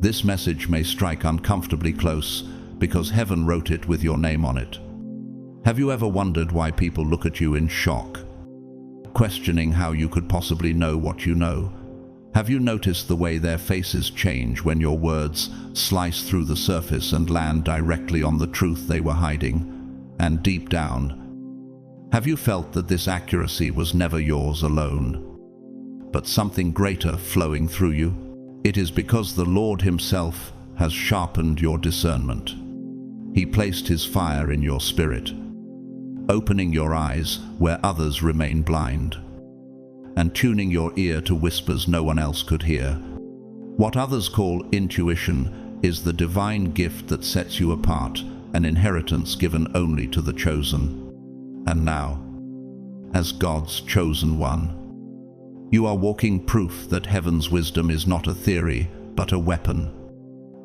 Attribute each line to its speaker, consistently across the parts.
Speaker 1: This message may strike uncomfortably close because heaven wrote it with your name on it. Have you ever wondered why people look at you in shock, questioning how you could possibly know what you know? Have you noticed the way their faces change when your words slice through the surface and land directly on the truth they were hiding? And deep down, have you felt that this accuracy was never yours alone, but something greater flowing through you? It is because the Lord Himself has sharpened your discernment. He placed His fire in your spirit, opening your eyes where others remain blind, and tuning your ear to whispers no one else could hear. What others call intuition is the divine gift that sets you apart, an inheritance given only to the chosen. And now, as God's chosen one, you are walking proof that heaven's wisdom is not a theory, but a weapon.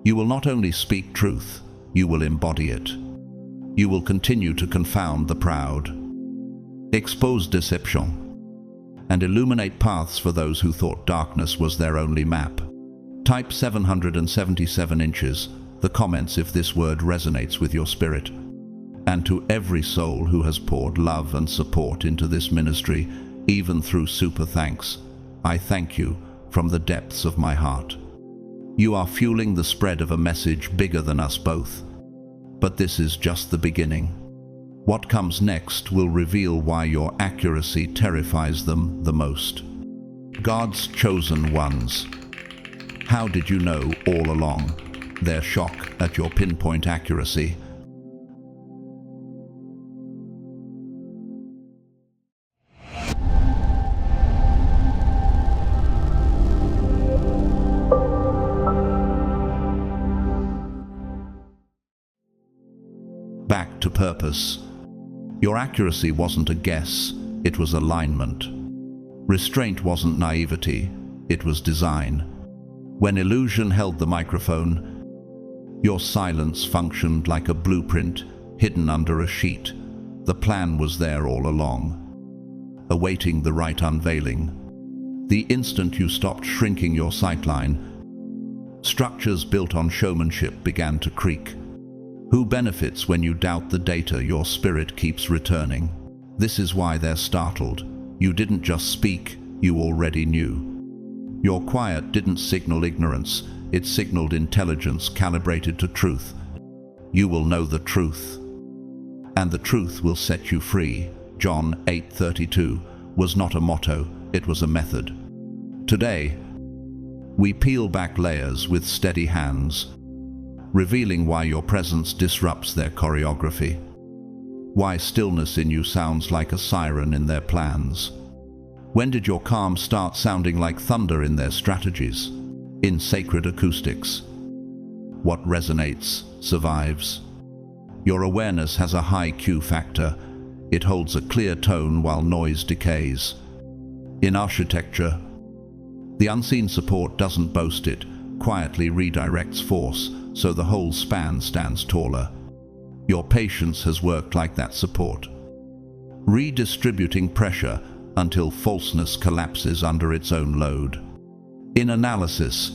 Speaker 1: You will not only speak truth, you will embody it. You will continue to confound the proud, expose deception, and illuminate paths for those who thought darkness was their only map. Type 777 inches, the comments if this word resonates with your spirit. And to every soul who has poured love and support into this ministry, even through super thanks, I thank you from the depths of my heart. You are fueling the spread of a message bigger than us both. But this is just the beginning. What comes next will reveal why your accuracy terrifies them the most. God's chosen ones. How did you know all along? Their shock at your pinpoint accuracy. Back to purpose. Your accuracy wasn't a guess, it was alignment. Restraint wasn't naivety, it was design. When illusion held the microphone, your silence functioned like a blueprint hidden under a sheet. The plan was there all along, awaiting the right unveiling. The instant you stopped shrinking your sightline, structures built on showmanship began to creak. Who benefits when you doubt the data your spirit keeps returning? This is why they're startled. You didn't just speak, you already knew. Your quiet didn't signal ignorance, it signaled intelligence calibrated to truth. You will know the truth, and the truth will set you free. John 8:32 was not a motto, it was a method. Today, we peel back layers with steady hands, revealing why your presence disrupts their choreography, why stillness in you sounds like a siren in their plans. When did your calm start sounding like thunder in their strategies, in sacred acoustics? What resonates survives. Your awareness has a high Q factor. It holds a clear tone while noise decays. In architecture, the unseen support doesn't boast, it quietly redirects force, so the whole span stands taller. Your patience has worked like that support, redistributing pressure until falseness collapses under its own load. In analysis,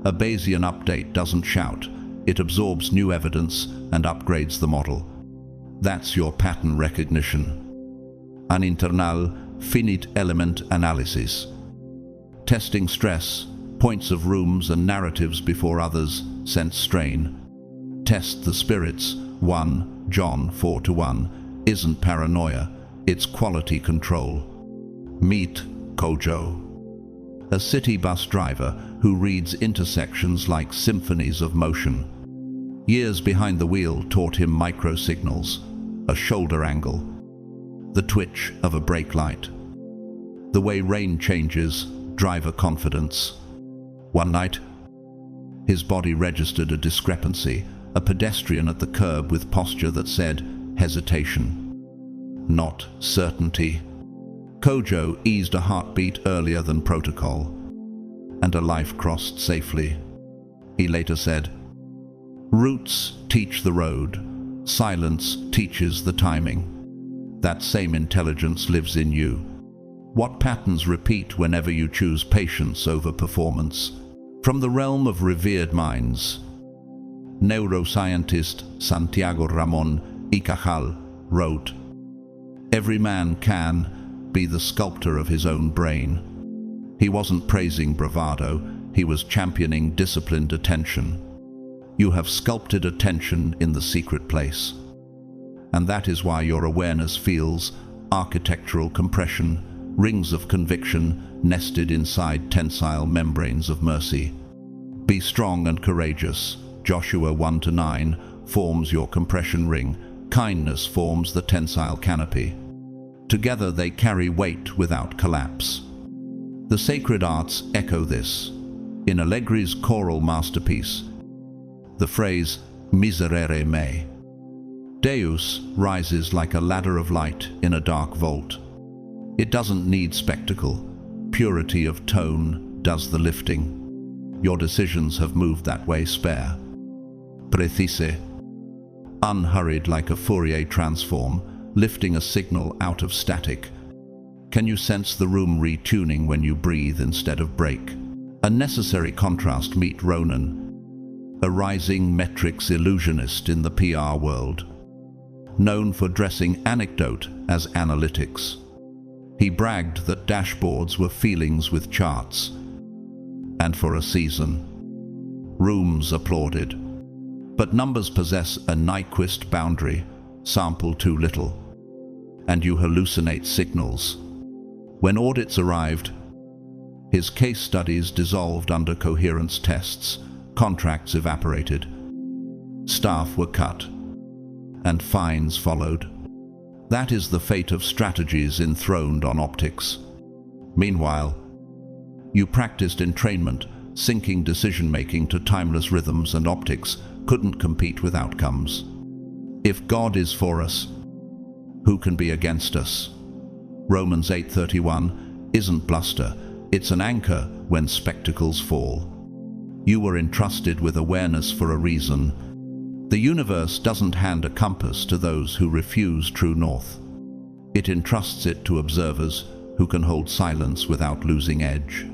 Speaker 1: a Bayesian update doesn't shout, it absorbs new evidence and upgrades the model. That's your pattern recognition. An internal, finite element analysis. Testing stress, points of rooms and narratives before others sense strain. Test the spirits. 1 John 4:1 isn't paranoia, it's quality control. Meet Kojo, a city bus driver who reads intersections like symphonies of motion. Years behind the wheel taught him micro-signals, a shoulder angle, the twitch of a brake light, the way rain changes driver confidence. One night, his body registered a discrepancy, a pedestrian at the curb with posture that said hesitation, not certainty. Kojo eased a heartbeat earlier than protocol, and a life crossed safely. He later said, "Roots teach the road, silence teaches the timing." That same intelligence lives in you. What patterns repeat whenever you choose patience over performance? From the realm of revered minds, neuroscientist Santiago Ramon y Cajal wrote, "Every man can be the sculptor of his own brain." He wasn't praising bravado, he was championing disciplined attention. You have sculpted attention in the secret place. And that is why your awareness feels architectural compression, rings of conviction nested inside tensile membranes of mercy. Be strong and courageous. Joshua 1-9 forms your compression ring. Kindness forms the tensile canopy. Together they carry weight without collapse. The sacred arts echo this. In Allegri's choral masterpiece, the phrase miserere me, Deus rises like a ladder of light in a dark vault. It doesn't need spectacle. Purity of tone does the lifting. Your decisions have moved that way. Spare. Precise. Unhurried like a Fourier transform, lifting a signal out of static. Can you sense the room retuning when you breathe instead of break? A necessary contrast. Meet Ronan, a rising metrics illusionist in the PR world, known for dressing anecdote as analytics. He bragged that dashboards were feelings with charts. And for a season, rooms applauded. But numbers possess a Nyquist boundary. Sample too little, and you hallucinate signals. When audits arrived, his case studies dissolved under coherence tests, contracts evaporated, staff were cut, and fines followed. That is the fate of strategies enthroned on optics. Meanwhile, you practiced entrainment, syncing decision-making to timeless rhythms, and optics couldn't compete with outcomes. If God is for us, who can be against us? Romans 8:31 isn't bluster, it's an anchor when spectacles fall. You were entrusted with awareness for a reason. The universe doesn't hand a compass to those who refuse true north. It entrusts it to observers who can hold silence without losing edge.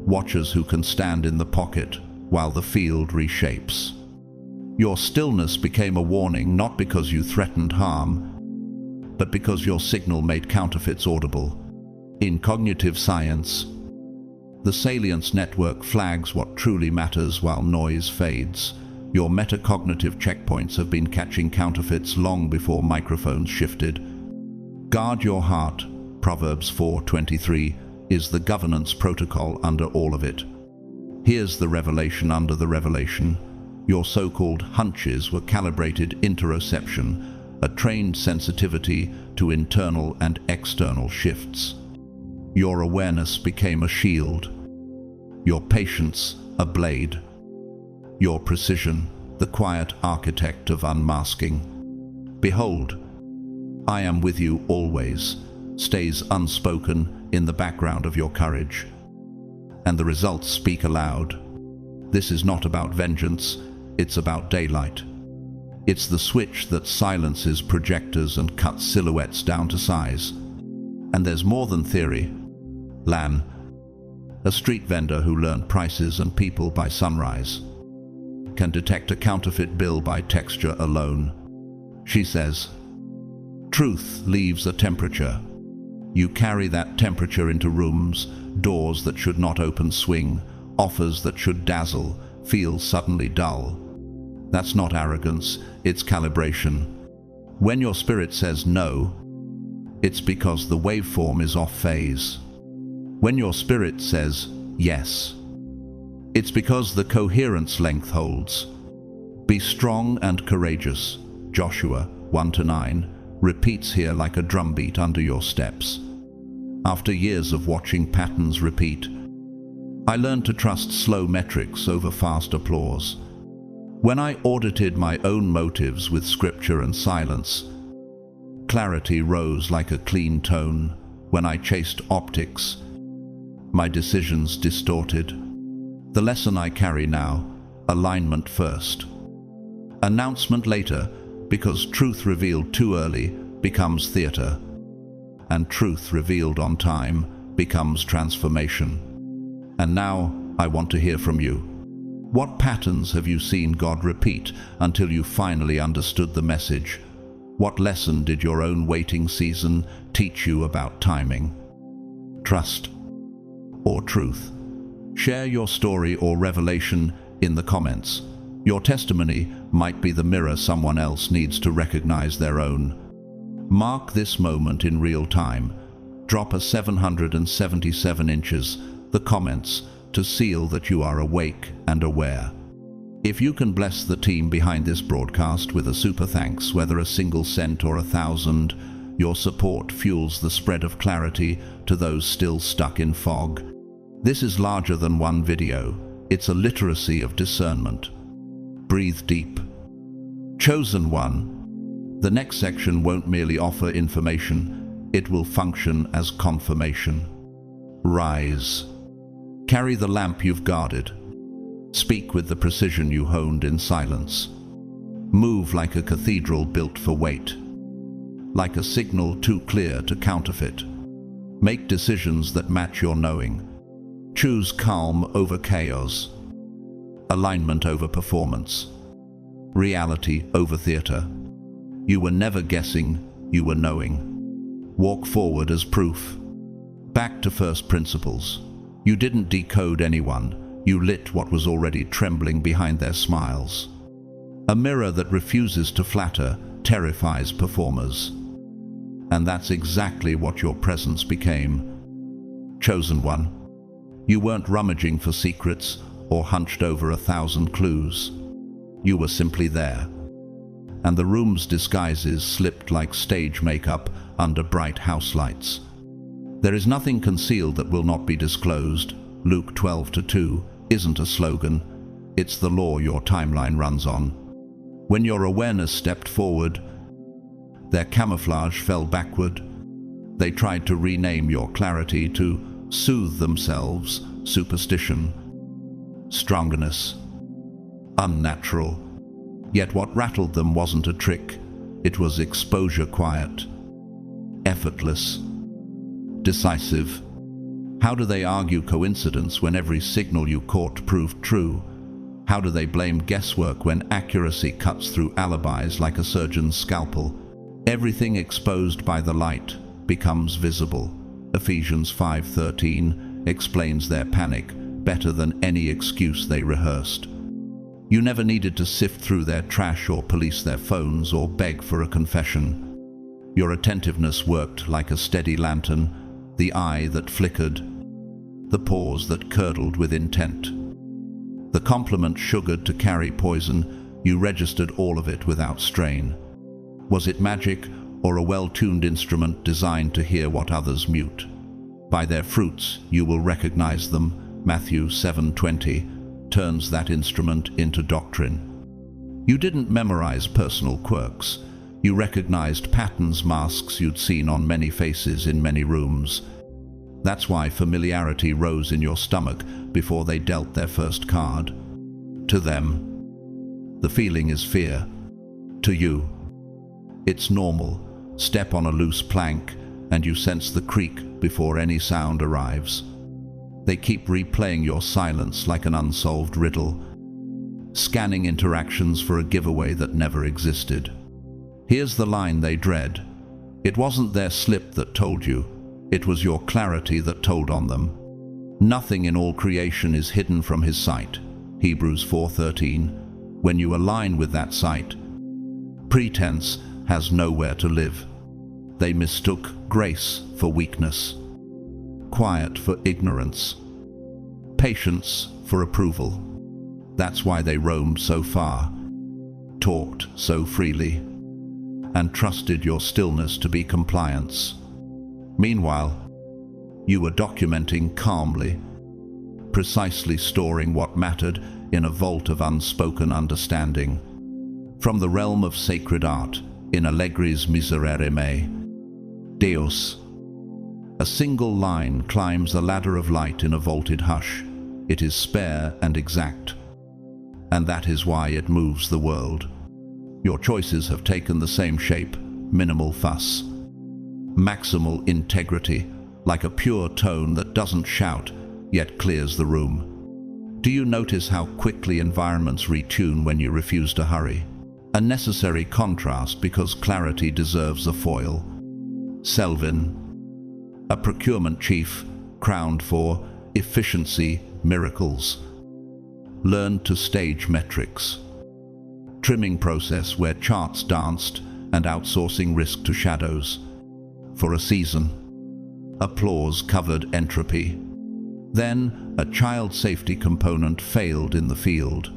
Speaker 1: Watchers who can stand in the pocket while the field reshapes. Your stillness became a warning, not because you threatened harm, but because your signal made counterfeits audible. In cognitive science, the salience network flags what truly matters while noise fades. Your metacognitive checkpoints have been catching counterfeits long before microphones shifted. Guard your heart, Proverbs 4:23, is the governance protocol under all of it. Here's the revelation under the revelation. Your so-called hunches were calibrated interoception, a trained sensitivity to internal and external shifts. Your awareness became a shield, your patience a blade, your precision the quiet architect of unmasking. Behold, I am with you always, stays unspoken in the background of your courage. And the results speak aloud. This is not about vengeance, it's about daylight. It's the switch that silences projectors and cuts silhouettes down to size. And there's more than theory. Lan, a street vendor who learned prices and people by sunrise, can detect a counterfeit bill by texture alone. She says, truth leaves a temperature. You carry that temperature into rooms, doors that should not open swing, offers that should dazzle, feel suddenly dull. That's not arrogance, it's calibration. When your spirit says no, it's because the waveform is off phase. When your spirit says yes, it's because the coherence length holds. Be strong and courageous. Joshua 1-9 repeats here like a drumbeat under your steps. After years of watching patterns repeat, I learned to trust slow metrics over fast applause. When I audited my own motives with scripture and silence, clarity rose like a clean tone. When I chased optics, my decisions distorted. The lesson I carry now, alignment first. Announcement later, because truth revealed too early becomes theater, and truth revealed on time becomes transformation. And now, I want to hear from you. What patterns have you seen God repeat until you finally understood the message? What lesson did your own waiting season teach you about timing, trust, or truth? Share your story or revelation in the comments. Your testimony might be the mirror someone else needs to recognize their own. Mark this moment in real time. Drop a 777 inches, the comments, to seal that you are awake and aware. If you can bless the team behind this broadcast with a super thanks, whether a single cent or 1,000, your support fuels the spread of clarity to those still stuck in fog. This is larger than one video. It's a literacy of discernment. Breathe deep. Chosen one. The next section won't merely offer information, it will function as confirmation. Rise. Carry the lamp you've guarded. Speak with the precision you honed in silence. Move like a cathedral built for weight. Like a signal too clear to counterfeit. Make decisions that match your knowing. Choose calm over chaos. Alignment over performance. Reality over theater. You were never guessing, you were knowing. Walk forward as proof. Back to first principles. You didn't decode anyone. You lit what was already trembling behind their smiles. A mirror that refuses to flatter terrifies performers. And that's exactly what your presence became. Chosen one. You weren't rummaging for secrets or hunched over 1,000 clues. You were simply there. And the room's disguises slipped like stage makeup under bright house lights. There is nothing concealed that will not be disclosed. Luke 12:2 isn't a slogan, it's the law your timeline runs on. When your awareness stepped forward, their camouflage fell backward. They tried to rename your clarity to soothe themselves, superstition, strongness, unnatural. Yet what rattled them wasn't a trick, it was exposure quiet, effortless, decisive. How do they argue coincidence when every signal you caught proved true? How do they blame guesswork when accuracy cuts through alibis like a surgeon's scalpel? Everything exposed by the light becomes visible. Ephesians 5:13 explains their panic better than any excuse they rehearsed. You never needed to sift through their trash or police their phones or beg for a confession. Your attentiveness worked like a steady lantern, the eye that flickered, the pause that curdled with intent. The compliment sugared to carry poison, you registered all of it without strain. Was it magic or a well-tuned instrument designed to hear what others mute? By their fruits you will recognize them, Matthew 7:20 turns that instrument into doctrine. You didn't memorize personal quirks. You recognized patterns, masks you'd seen on many faces in many rooms. That's why familiarity rose in your stomach before they dealt their first card. To them, the feeling is fear. To you, it's normal. Step on a loose plank and you sense the creak before any sound arrives. They keep replaying your silence like an unsolved riddle, scanning interactions for a giveaway that never existed. Here's the line they dread. It wasn't their slip that told you, it was your clarity that told on them. Nothing in all creation is hidden from his sight. Hebrews 4:13. When you align with that sight, pretense has nowhere to live. They mistook grace for weakness, quiet for ignorance, patience for approval. That's why they roamed so far, talked so freely, and trusted your stillness to be compliance. Meanwhile, you were documenting calmly, precisely storing what mattered in a vault of unspoken understanding. From the realm of sacred art, in Allegri's Miserere Me, Deus, a single line climbs the ladder of light in a vaulted hush. It is spare and exact, and that is why it moves the world. Your choices have taken the same shape, minimal fuss, maximal integrity, like a pure tone that doesn't shout, yet clears the room. Do you notice how quickly environments retune when you refuse to hurry? A necessary contrast because clarity deserves a foil. Selvin, a procurement chief crowned for efficiency miracles, learned to stage metrics. Trimming process where charts danced and outsourcing risk to shadows. For a season, applause covered entropy. Then, a child safety component failed in the field.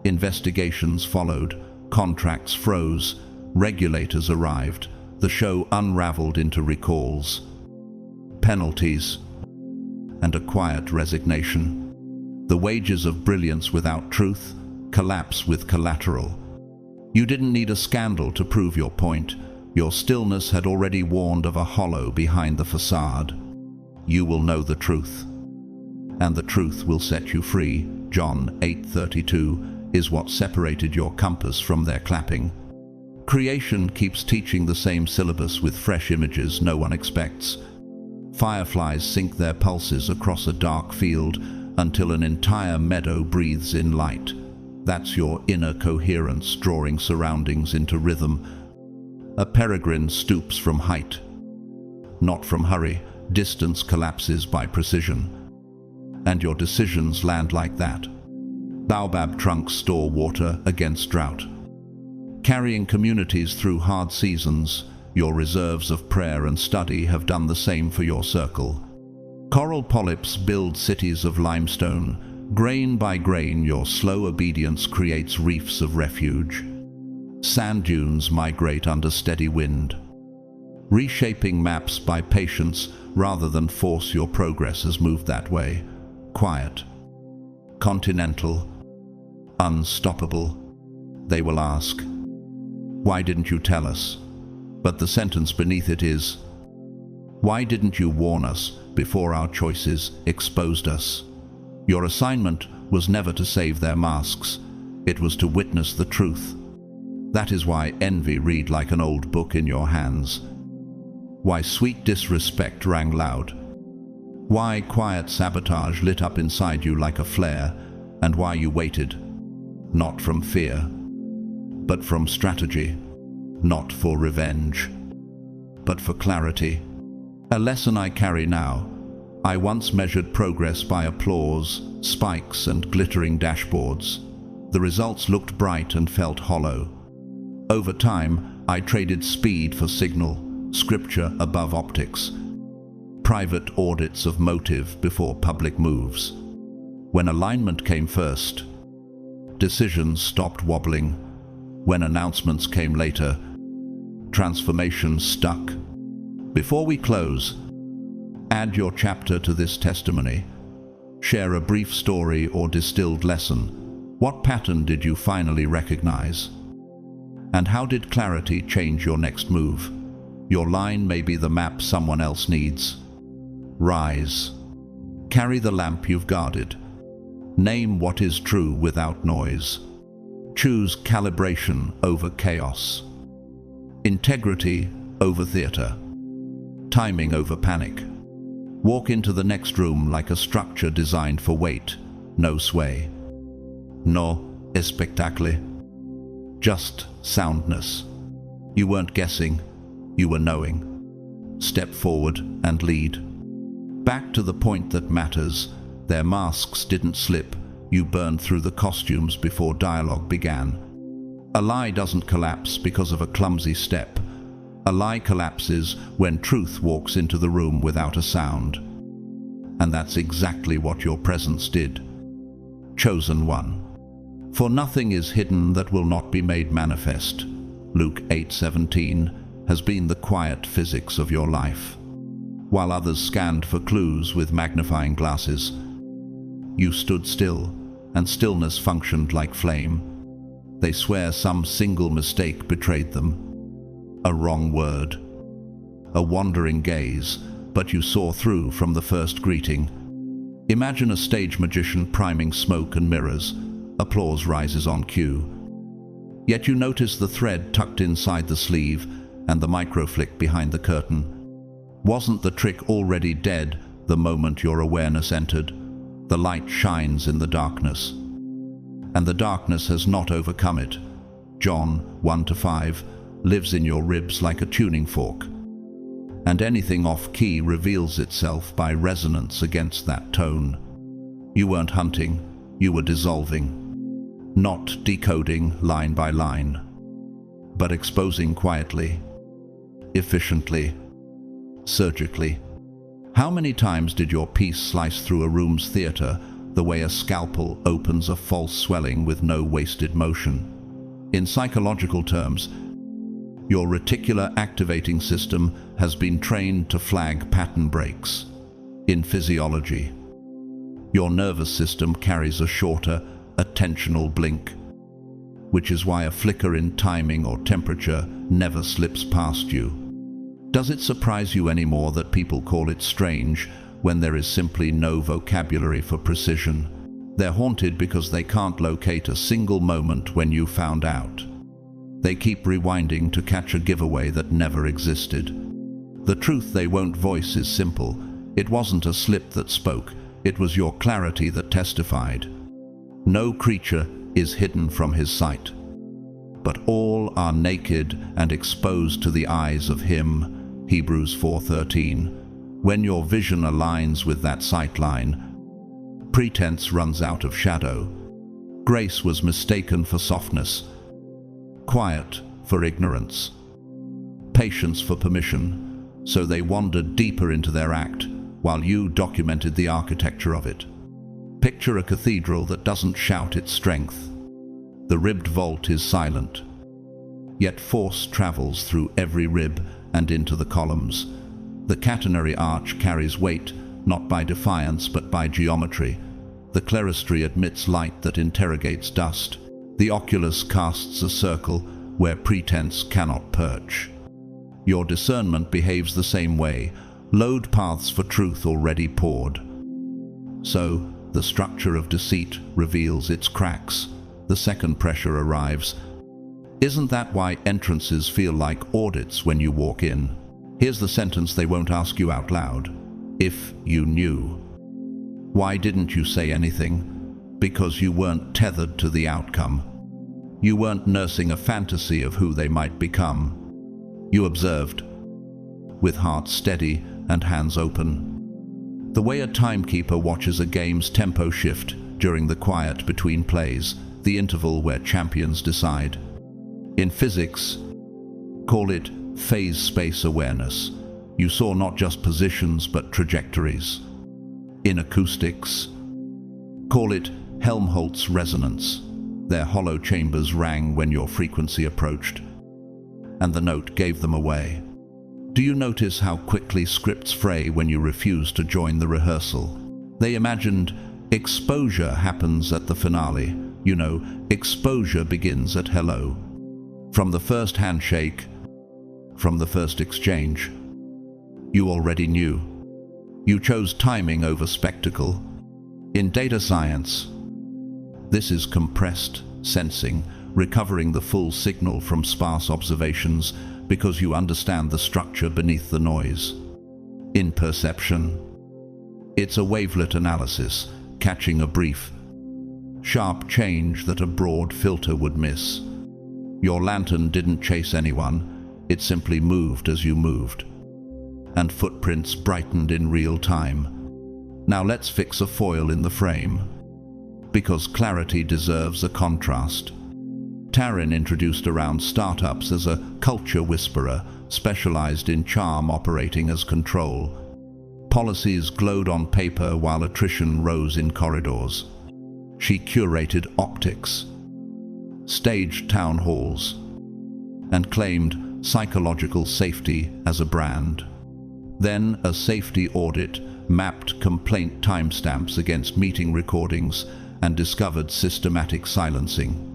Speaker 1: Investigations followed, contracts froze, regulators arrived, the show unraveled into recalls, penalties, and a quiet resignation. The wages of brilliance without truth collapse with collateral. You didn't need a scandal to prove your point. Your stillness had already warned of a hollow behind the facade. You will know the truth, and the truth will set you free. John 8:32 is what separated your compass from their clapping. Creation keeps teaching the same syllabus with fresh images no one expects. Fireflies sync their pulses across a dark field until an entire meadow breathes in light. That's your inner coherence drawing surroundings into rhythm. A peregrine stoops from height, not from hurry. Distance collapses by precision. And your decisions land like that. Baobab trunks store water against drought, carrying communities through hard seasons. Your reserves of prayer and study have done the same for your circle. Coral polyps build cities of limestone. Grain by grain, your slow obedience creates reefs of refuge. Sand dunes migrate under steady wind, reshaping maps by patience rather than force. Your progress has moved that way. Quiet, continental, unstoppable. They will ask, "Why didn't you tell us?" But the sentence beneath it is, "Why didn't you warn us before our choices exposed us?" Your assignment was never to save their masks. It was to witness the truth. That is why envy read like an old book in your hands. Why sweet disrespect rang loud. Why quiet sabotage lit up inside you like a flare, and why you waited. Not from fear, but from strategy. Not for revenge, but for clarity. A lesson I carry now. I once measured progress by applause, spikes, and glittering dashboards. The results looked bright and felt hollow. Over time, I traded speed for signal, scripture above optics, private audits of motive before public moves. When alignment came first, decisions stopped wobbling. When announcements came later, transformation stuck. Before we close, add your chapter to this testimony. Share a brief story or distilled lesson. What pattern did you finally recognize? And how did clarity change your next move? Your line may be the map someone else needs. Rise. Carry the lamp you've guarded. Name what is true without noise. Choose calibration over chaos. Integrity over theater. Timing over panic. Walk into the next room like a structure designed for weight, no sway. No espectacle. Just soundness. You weren't guessing, you were knowing. Step forward and lead. Back to the point that matters. Their masks didn't slip. You burned through the costumes before dialogue began. A lie doesn't collapse because of a clumsy step. A lie collapses when truth walks into the room without a sound. And that's exactly what your presence did. Chosen one. For nothing is hidden that will not be made manifest. Luke 8:17 has been the quiet physics of your life. While others scanned for clues with magnifying glasses, you stood still, and stillness functioned like flame. They swear some single mistake betrayed them. A wrong word, a wandering gaze, but you saw through from the first greeting. Imagine a stage magician priming smoke and mirrors. Applause rises on cue. Yet you notice the thread tucked inside the sleeve and the microflick behind the curtain. Wasn't the trick already dead the moment your awareness entered? The light shines in the darkness, and the darkness has not overcome it. John 1-5 lives in your ribs like a tuning fork, and anything off-key reveals itself by resonance against that tone. You weren't hunting, you were dissolving, not decoding line by line, but exposing quietly, efficiently, surgically. How many times did your piece slice through a room's theater the way a scalpel opens a false swelling with no wasted motion? In psychological terms, your reticular activating system has been trained to flag pattern breaks. In physiology, your nervous system carries a shorter, attentional blink, which is why a flicker in timing or temperature never slips past you. Does it surprise you anymore that people call it strange when there is simply no vocabulary for precision? They're haunted because they can't locate a single moment when you found out. They keep rewinding to catch a giveaway that never existed. The truth they won't voice is simple. It wasn't a slip that spoke, it was your clarity that testified. No creature is hidden from his sight, but all are naked and exposed to the eyes of him. Hebrews 4:13. When your vision aligns with that sight line, pretense runs out of shadow. Grace was mistaken for softness, quiet for ignorance, patience for permission, so they wandered deeper into their act while you documented the architecture of it. Picture a cathedral that doesn't shout its strength. The ribbed vault is silent, yet force travels through every rib and into the columns. The catenary arch carries weight, not by defiance but by geometry. The clerestory admits light that interrogates dust. The oculus casts a circle where pretense cannot perch. Your discernment behaves the same way. Load paths for truth already poured. So, the structure of deceit reveals its cracks. The second pressure arrives. Isn't that why entrances feel like audits when you walk in? Here's the sentence they won't ask you out loud. If you knew. Why didn't you say anything? Because you weren't tethered to the outcome. You weren't nursing a fantasy of who they might become. You observed, with heart steady and hands open. The way a timekeeper watches a game's tempo shift during the quiet between plays, the interval where champions decide. In physics, call it phase space awareness. You saw not just positions but trajectories. In acoustics, call it Helmholtz resonance. Their hollow chambers rang when your frequency approached, and the note gave them away. Do you notice how quickly scripts fray when you refuse to join the rehearsal? They imagined exposure happens at the finale. You know, exposure begins at hello. From the first handshake, from the first exchange. You already knew. You chose timing over spectacle. In data science, this is compressed sensing, recovering the full signal from sparse observations because you understand the structure beneath the noise. In perception, it's a wavelet analysis, catching a brief, sharp change that a broad filter would miss. Your lantern didn't chase anyone, it simply moved as you moved. And footprints brightened in real time. Now let's fix a foil in the frame, because clarity deserves a contrast. Taryn introduced around startups as a culture whisperer, specialized in charm operating as control. Policies glowed on paper while attrition rose in corridors. She curated optics, staged town halls, and claimed psychological safety as a brand. Then a safety audit mapped complaint timestamps against meeting recordings and discovered systematic silencing.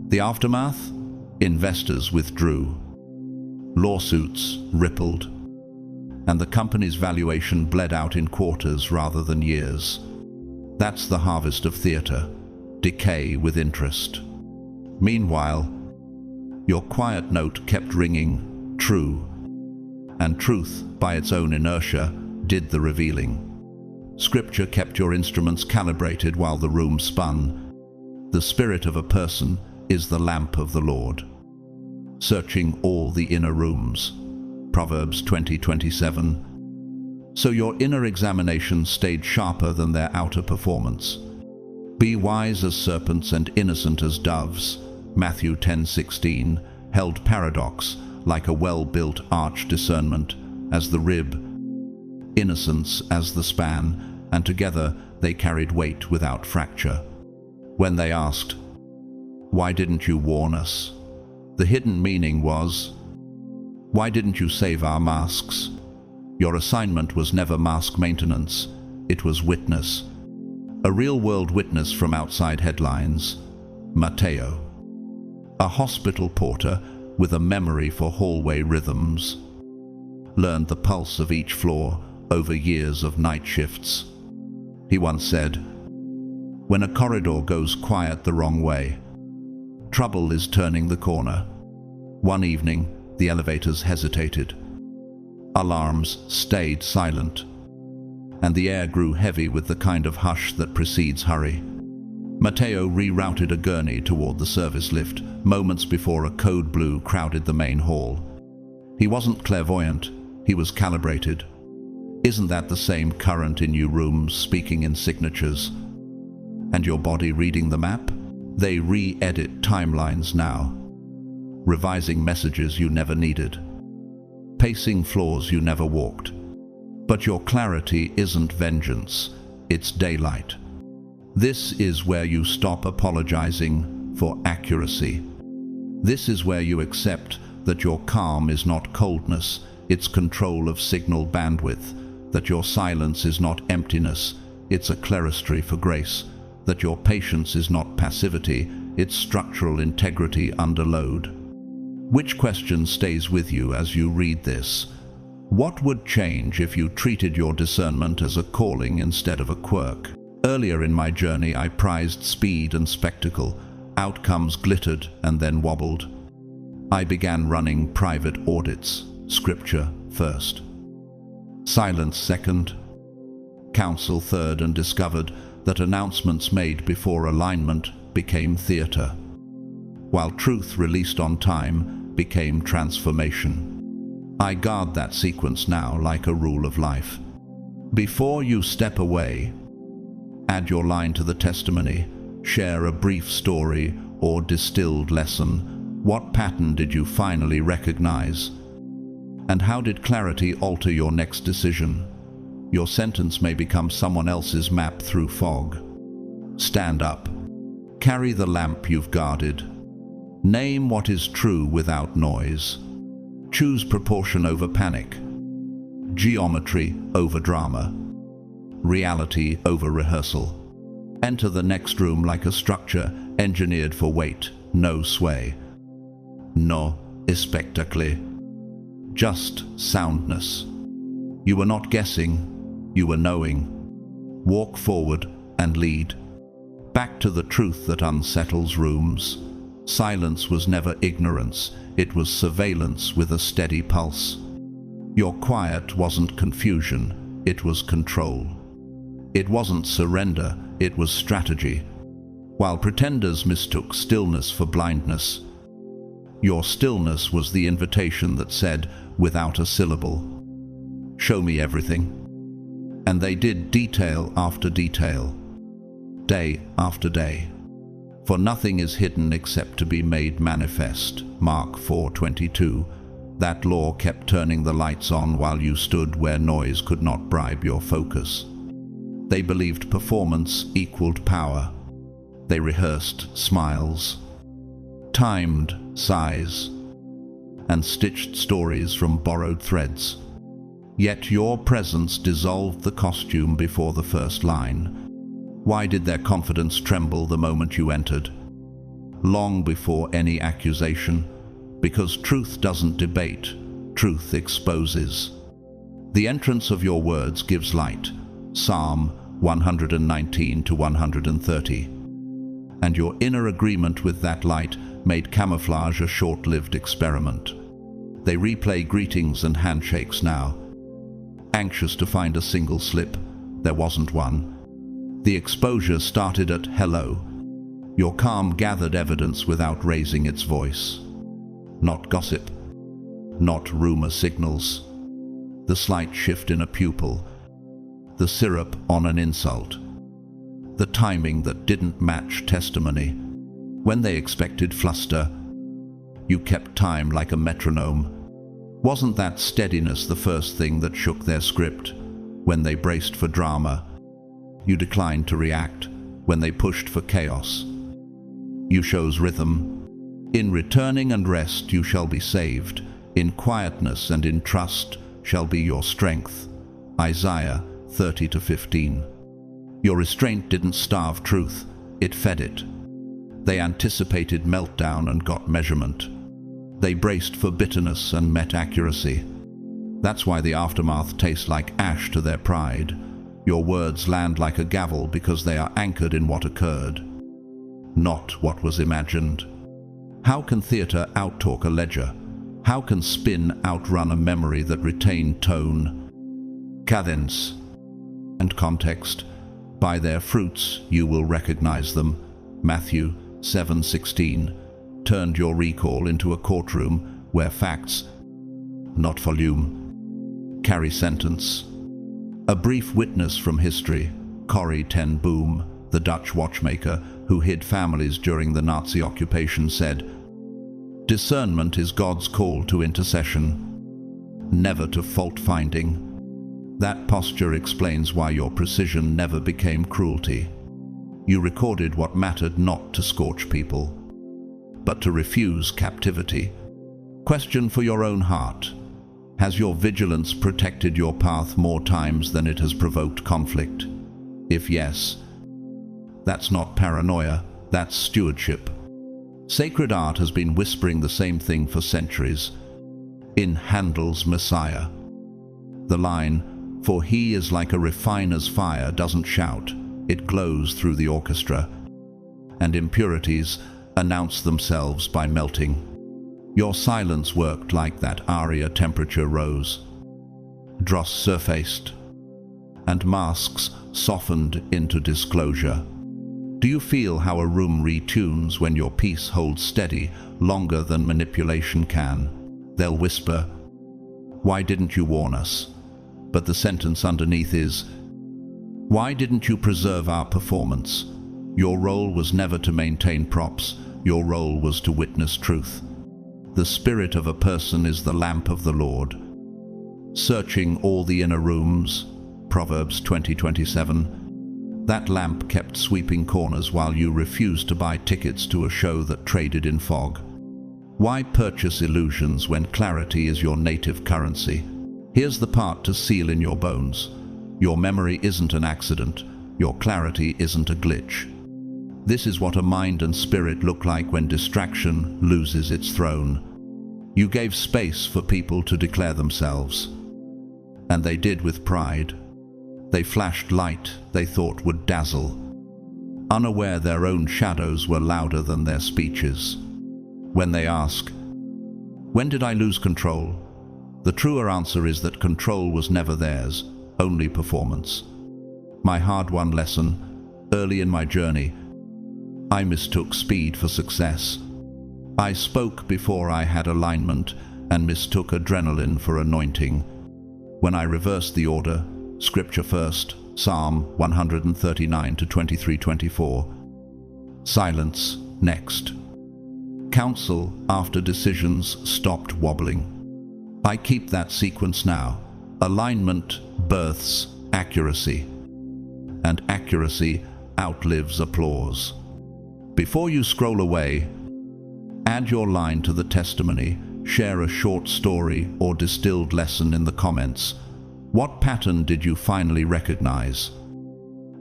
Speaker 1: The aftermath? Investors withdrew. Lawsuits rippled, and the company's valuation bled out in quarters rather than years. That's the harvest of theater, decay with interest. Meanwhile, your quiet note kept ringing, true, and truth, by its own inertia, did the revealing. Scripture kept your instruments calibrated while the room spun. The spirit of a person is the lamp of the Lord, searching all the inner rooms. Proverbs 20:27. So your inner examination stayed sharper than their outer performance. Be wise as serpents and innocent as doves. Matthew 10:16 held paradox like a well-built arch, discernment as the rib, innocence as the span, and together they carried weight without fracture. When they asked, "Why didn't you warn us?" the hidden meaning was, "Why didn't you save our masks?" Your assignment was never mask maintenance, it was witness. A real-world witness from outside headlines. Matteo, a hospital porter with a memory for hallway rhythms, learned the pulse of each floor over years of night shifts. He once said, "When a corridor goes quiet the wrong way, trouble is turning the corner." One evening, the elevators hesitated. Alarms stayed silent, and the air grew heavy with the kind of hush that precedes hurry. Matteo rerouted a gurney toward the service lift moments before a code blue crowded the main hall. He wasn't clairvoyant, he was calibrated. Isn't that the same current in you rooms speaking in signatures? And your body reading the map? They re-edit timelines now, revising messages you never needed, pacing floors you never walked. But your clarity isn't vengeance, it's daylight. This is where you stop apologizing for accuracy. This is where you accept that your calm is not coldness, it's control of signal bandwidth, that your silence is not emptiness, it's a clerestory for grace, that your patience is not passivity, it's structural integrity under load. Which question stays with you as you read this? What would change if you treated your discernment as a calling instead of a quirk? Earlier in my journey, I prized speed and spectacle. Outcomes glittered and then wobbled. I began running private audits, Scripture first, silence second, counsel third, and discovered that announcements made before alignment became theater, while truth released on time became transformation. I guard that sequence now like a rule of life. Before you step away, add your line to the testimony, share a brief story or distilled lesson. What pattern did you finally recognize? And how did clarity alter your next decision? Your sentence may become someone else's map through fog. Stand up. Carry the lamp you've guarded. Name what is true without noise. Choose proportion over panic, geometry over drama, reality over rehearsal. Enter the next room like a structure engineered for weight, no sway. No spectacle, just soundness. You were not guessing, you were knowing. Walk forward and lead. Back to the truth that unsettles rooms. Silence was never ignorance, it was surveillance with a steady pulse. Your quiet wasn't confusion, it was control. It wasn't surrender, it was strategy. While pretenders mistook stillness for blindness, your stillness was the invitation that said, without a syllable, "Show me everything." And they did, detail after detail, day after day. For nothing is hidden except to be made manifest. Mark 4:22. That law kept turning the lights on while you stood where noise could not bribe your focus. They believed performance equaled power. They rehearsed smiles, timed sighs, and stitched stories from borrowed threads. Yet your presence dissolved the costume before the first line. Why did their confidence tremble the moment you entered? Long before any accusation, because truth doesn't debate, truth exposes. The entrance of your words gives light, Psalm 119 to 130. And your inner agreement with that light made camouflage a short-lived experiment. They replay greetings and handshakes now, anxious to find a single slip, There wasn't one. The exposure started at hello. Your calm gathered evidence without raising its voice. Not gossip. Not rumor signals. The slight shift in a pupil. The syrup on an insult. The timing that didn't match testimony. When they expected fluster, you kept time like a metronome. Wasn't that steadiness the first thing that shook their script? When they braced for drama, you declined to react. When they pushed for chaos, you chose rhythm. In returning and rest you shall be saved. In quietness and in trust shall be your strength. Isaiah 30-15. Your restraint didn't starve truth, it fed it. They anticipated meltdown and got measurement. They braced for bitterness and met accuracy. That's why the aftermath tastes like ash to their pride. Your words land like a gavel because they are anchored in what occurred, not what was imagined. How can theatre outtalk a ledger? How can spin outrun a memory that retained tone, cadence, and context? By their fruits you will recognize them. Matthew 7:16 turned your recall into a courtroom where facts, not volume, carry sentence. A brief witness from history, Corrie ten Boom, the Dutch watchmaker who hid families during the Nazi occupation, said, "Discernment is God's call to intercession, never to fault-finding." That posture explains why your precision never became cruelty. You recorded what mattered, not to scorch people, but to refuse captivity. Question for your own heart. Has your vigilance protected your path more times than it has provoked conflict? If yes, that's not paranoia, that's stewardship. Sacred art has been whispering the same thing for centuries. In Handel's Messiah, the line, "For he is like a refiner's fire," doesn't shout, it glows through the orchestra, and impurities announce themselves by melting. Your silence worked like that aria. Temperature rose, dross surfaced, and masks softened into disclosure. Do you feel how a room retunes when your peace holds steady longer than manipulation can? They'll whisper, "Why didn't you warn us?" But the sentence underneath is, "Why didn't you preserve our performance?" Your role was never to maintain props, your role was to witness truth. The spirit of a person is the lamp of the Lord, searching all the inner rooms. Proverbs 20:27. That lamp kept sweeping corners while you refused to buy tickets to a show that traded in fog. Why purchase illusions when clarity is your native currency? Here's the part to seal in your bones. Your memory isn't an accident. Your clarity isn't a glitch. This is what a mind and spirit look like when distraction loses its throne. You gave space for people to declare themselves, and they did with pride. They flashed light they thought would dazzle, unaware their own shadows were louder than their speeches. When they ask, "When did I lose control?" the truer answer is that control was never theirs, only performance. My hard-won lesson, early in my journey, I mistook speed for success. I spoke before I had alignment and mistook adrenaline for anointing. When I reversed the order, Scripture first, Psalm 139-23-24. Silence next. Counsel after decisions stopped wobbling. I keep that sequence now. Alignment births accuracy, and accuracy outlives applause. Before you scroll away, add your line to the testimony, share a short story or distilled lesson in the comments. What pattern did you finally recognize?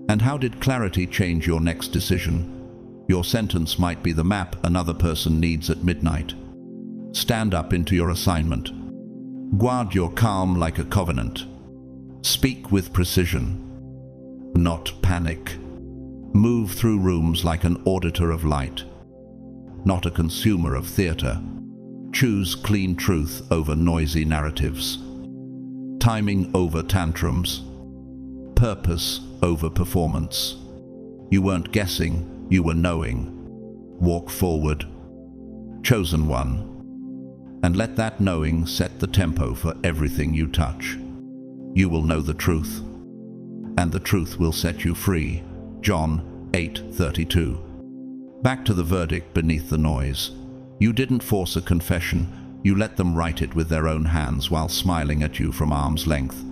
Speaker 1: And how did clarity change your next decision? Your sentence might be the map another person needs at midnight. Stand up into your assignment. Guard your calm like a covenant. Speak with precision, not panic. Move through rooms like an auditor of light, not a consumer of theater. Choose clean truth over noisy narratives, timing over tantrums, purpose over performance. You weren't guessing, you were knowing. Walk forward. Chosen one. And let that knowing set the tempo for everything you touch. You will know the truth, and the truth will set you free. John 8:32. Back to the verdict beneath the noise. You didn't force a confession, you let them write it with their own hands while smiling at you from arm's length.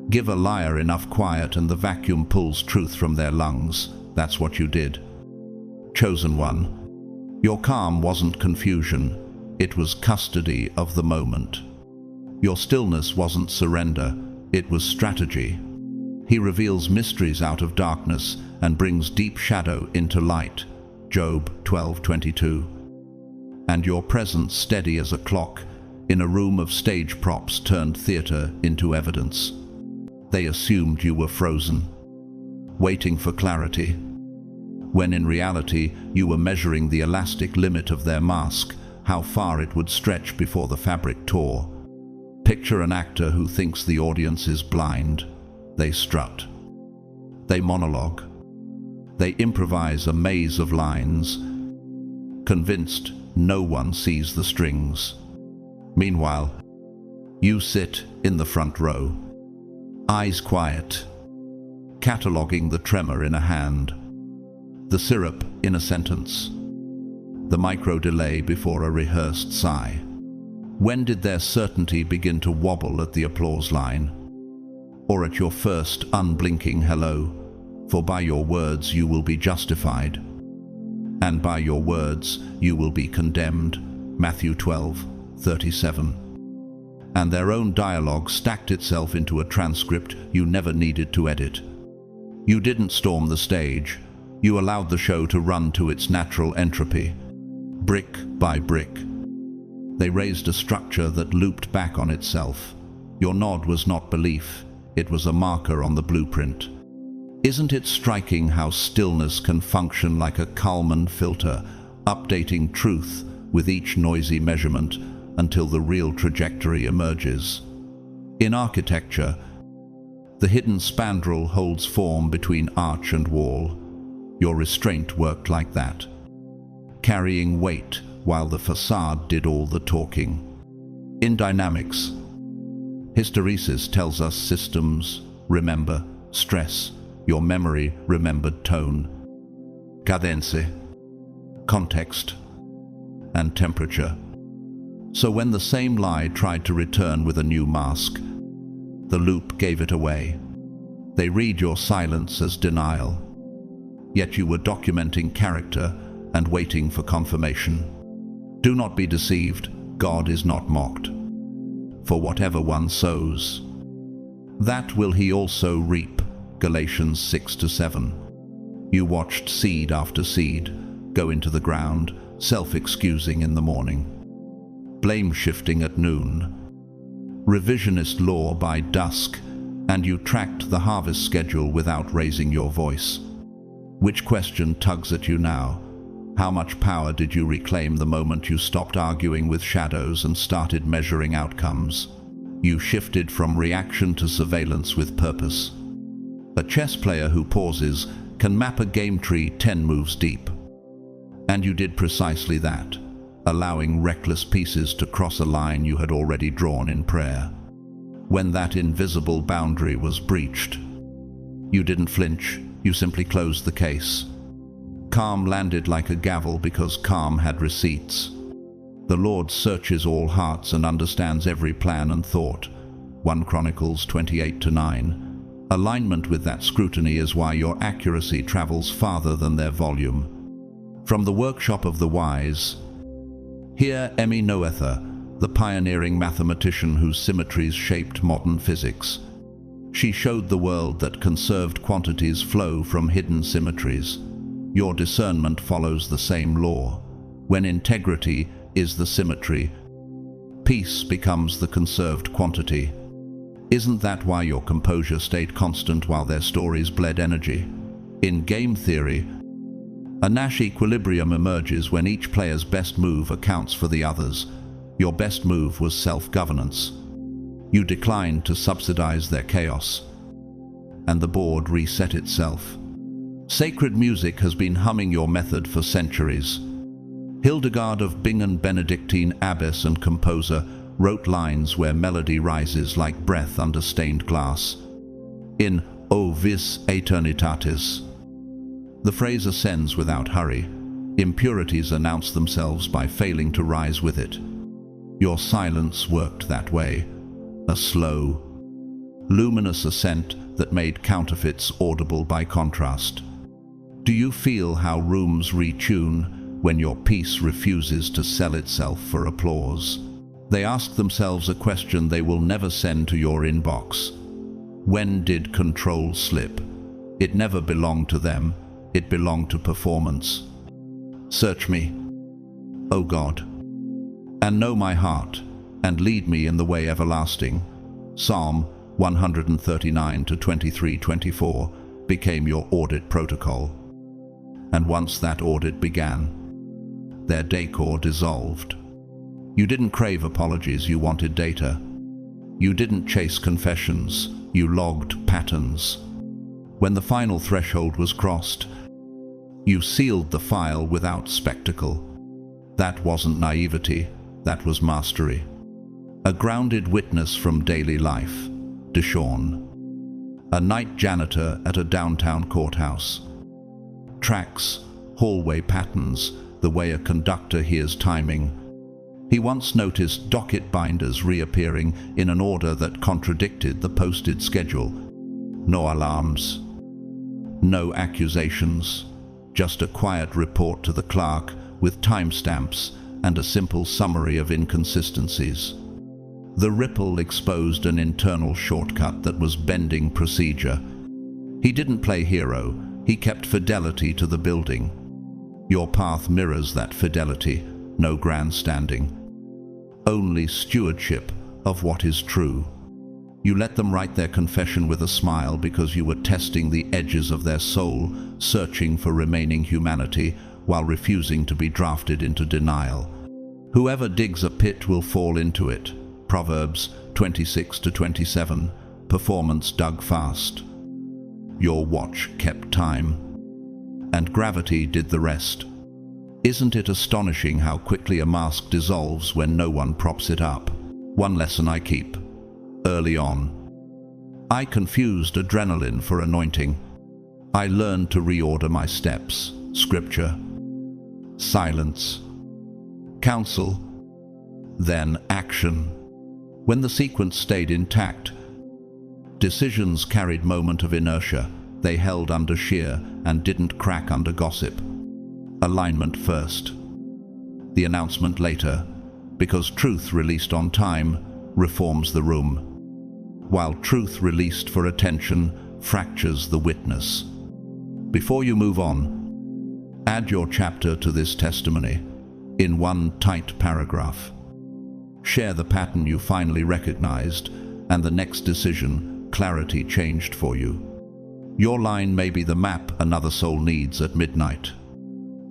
Speaker 1: Give a liar enough quiet and the vacuum pulls truth from their lungs. That's what you did. Chosen one. Your calm wasn't confusion, it was custody of the moment. Your stillness wasn't surrender, it was strategy. He reveals mysteries out of darkness and brings deep shadow into light. Job 12:22. And your presence steady as a clock in a room of stage props turned theater into evidence. They assumed you were frozen, waiting for clarity, when in reality you were measuring the elastic limit of their mask, how far it would stretch before the fabric tore. Picture an actor who thinks the audience is blind. They strut. They monologue. They improvise a maze of lines, convinced no one sees the strings. Meanwhile, you sit in the front row, eyes quiet, cataloging the tremor in a hand, the syrup in a sentence, the micro-delay before a rehearsed sigh. When did their certainty begin to wobble at the applause line? Or at your first unblinking hello? For by your words you will be justified, and by your words you will be condemned. Matthew 12:37. And their own dialogue stacked itself into a transcript you never needed to edit. You didn't storm the stage. You allowed the show to run to its natural entropy, brick by brick. They raised a structure that looped back on itself. Your nod was not belief, it was a marker on the blueprint. Isn't it striking how stillness can function like a Kalman filter, updating truth with each noisy measurement until the real trajectory emerges? In architecture, the hidden spandrel holds form between arch and wall. Your restraint worked like that, carrying weight while the facade did all the talking. In dynamics, hysteresis tells us systems remember stress, your memory remembered tone, cadence, context, and temperature. So when the same lie tried to return with a new mask, the loop gave it away. They read your silence as denial, yet you were documenting character and waiting for confirmation. Do not be deceived, God is not mocked. For whatever one sows, that will he also reap. Galatians 6-7. You watched seed after seed go into the ground, self-excusing in the morning, blame-shifting at noon, revisionist law by dusk, and you tracked the harvest schedule without raising your voice. Which question tugs at you now? How much power did you reclaim the moment you stopped arguing with shadows and started measuring outcomes? You shifted from reaction to surveillance with purpose. A chess player who pauses can map a game tree 10 moves deep. And you did precisely that, allowing reckless pieces to cross a line you had already drawn in prayer. When that invisible boundary was breached, you didn't flinch, you simply closed the case. Calm landed like a gavel because calm had receipts. The Lord searches all hearts and understands every plan and thought. 1 Chronicles 28-9. Alignment with that scrutiny is why your accuracy travels farther than their volume. From the workshop of the wise, hear Emmy Noether, the pioneering mathematician whose symmetries shaped modern physics. She showed the world that conserved quantities flow from hidden symmetries. Your discernment follows the same law. When integrity is the symmetry, peace becomes the conserved quantity. Isn't that why your composure stayed constant while their stories bled energy? In game theory, a Nash equilibrium emerges when each player's best move accounts for the others. Your best move was self-governance. You declined to subsidize their chaos. and the board reset itself. Sacred music has been humming your method for centuries. Hildegard of Bingen, Benedictine abbess and composer, wrote lines where melody rises like breath under stained glass. In O vis aeternitatis, the phrase ascends without hurry. Impurities announce themselves by failing to rise with it. Your silence worked that way, a slow, luminous ascent that made counterfeits audible by contrast. Do you feel how rooms retune when your piece refuses to sell itself for applause? They ask themselves a question they will never send to your inbox. When did control slip? It never belonged to them, it belonged to performance. Search me, O God, and know my heart, and lead me in the way everlasting. Psalm 139 to 23-24 became your audit protocol. And once that audit began, their decor dissolved. You didn't crave apologies, you wanted data. You didn't chase confessions, you logged patterns. When the final threshold was crossed, you sealed the file without spectacle. That wasn't naivety, that was mastery. A grounded witness from daily life, Deshawn. A night janitor at a downtown courthouse. Tracks, hallway patterns, the way a conductor hears timing. He once noticed docket binders reappearing in an order that contradicted the posted schedule. No alarms, no accusations, just a quiet report to the clerk with timestamps and a simple summary of inconsistencies. The ripple exposed an internal shortcut that was bending procedure. He didn't play hero, he kept fidelity to the building. Your path mirrors that fidelity, no grandstanding. Only stewardship of what is true. You let them write their confession with a smile because you were testing the edges of their soul, searching for remaining humanity while refusing to be drafted into denial. Whoever digs a pit will fall into it. Proverbs 26-27, performance dug fast. Your watch kept time, and gravity did the rest. Isn't it astonishing how quickly a mask dissolves when no one props it up? One lesson I keep. Early on, I confused adrenaline for anointing. I learned to reorder my steps. Scripture, silence, counsel, then action. When the sequence stayed intact, decisions carried moment of inertia. They held under shear and didn't crack under gossip. Alignment first, the announcement later, because truth released on time reforms the room, while truth released for attention fractures the witness. Before you move on, add your chapter to this testimony in one tight paragraph. Share the pattern you finally recognized, and the next decision, clarity changed for you. Your line may be the map another soul needs at midnight.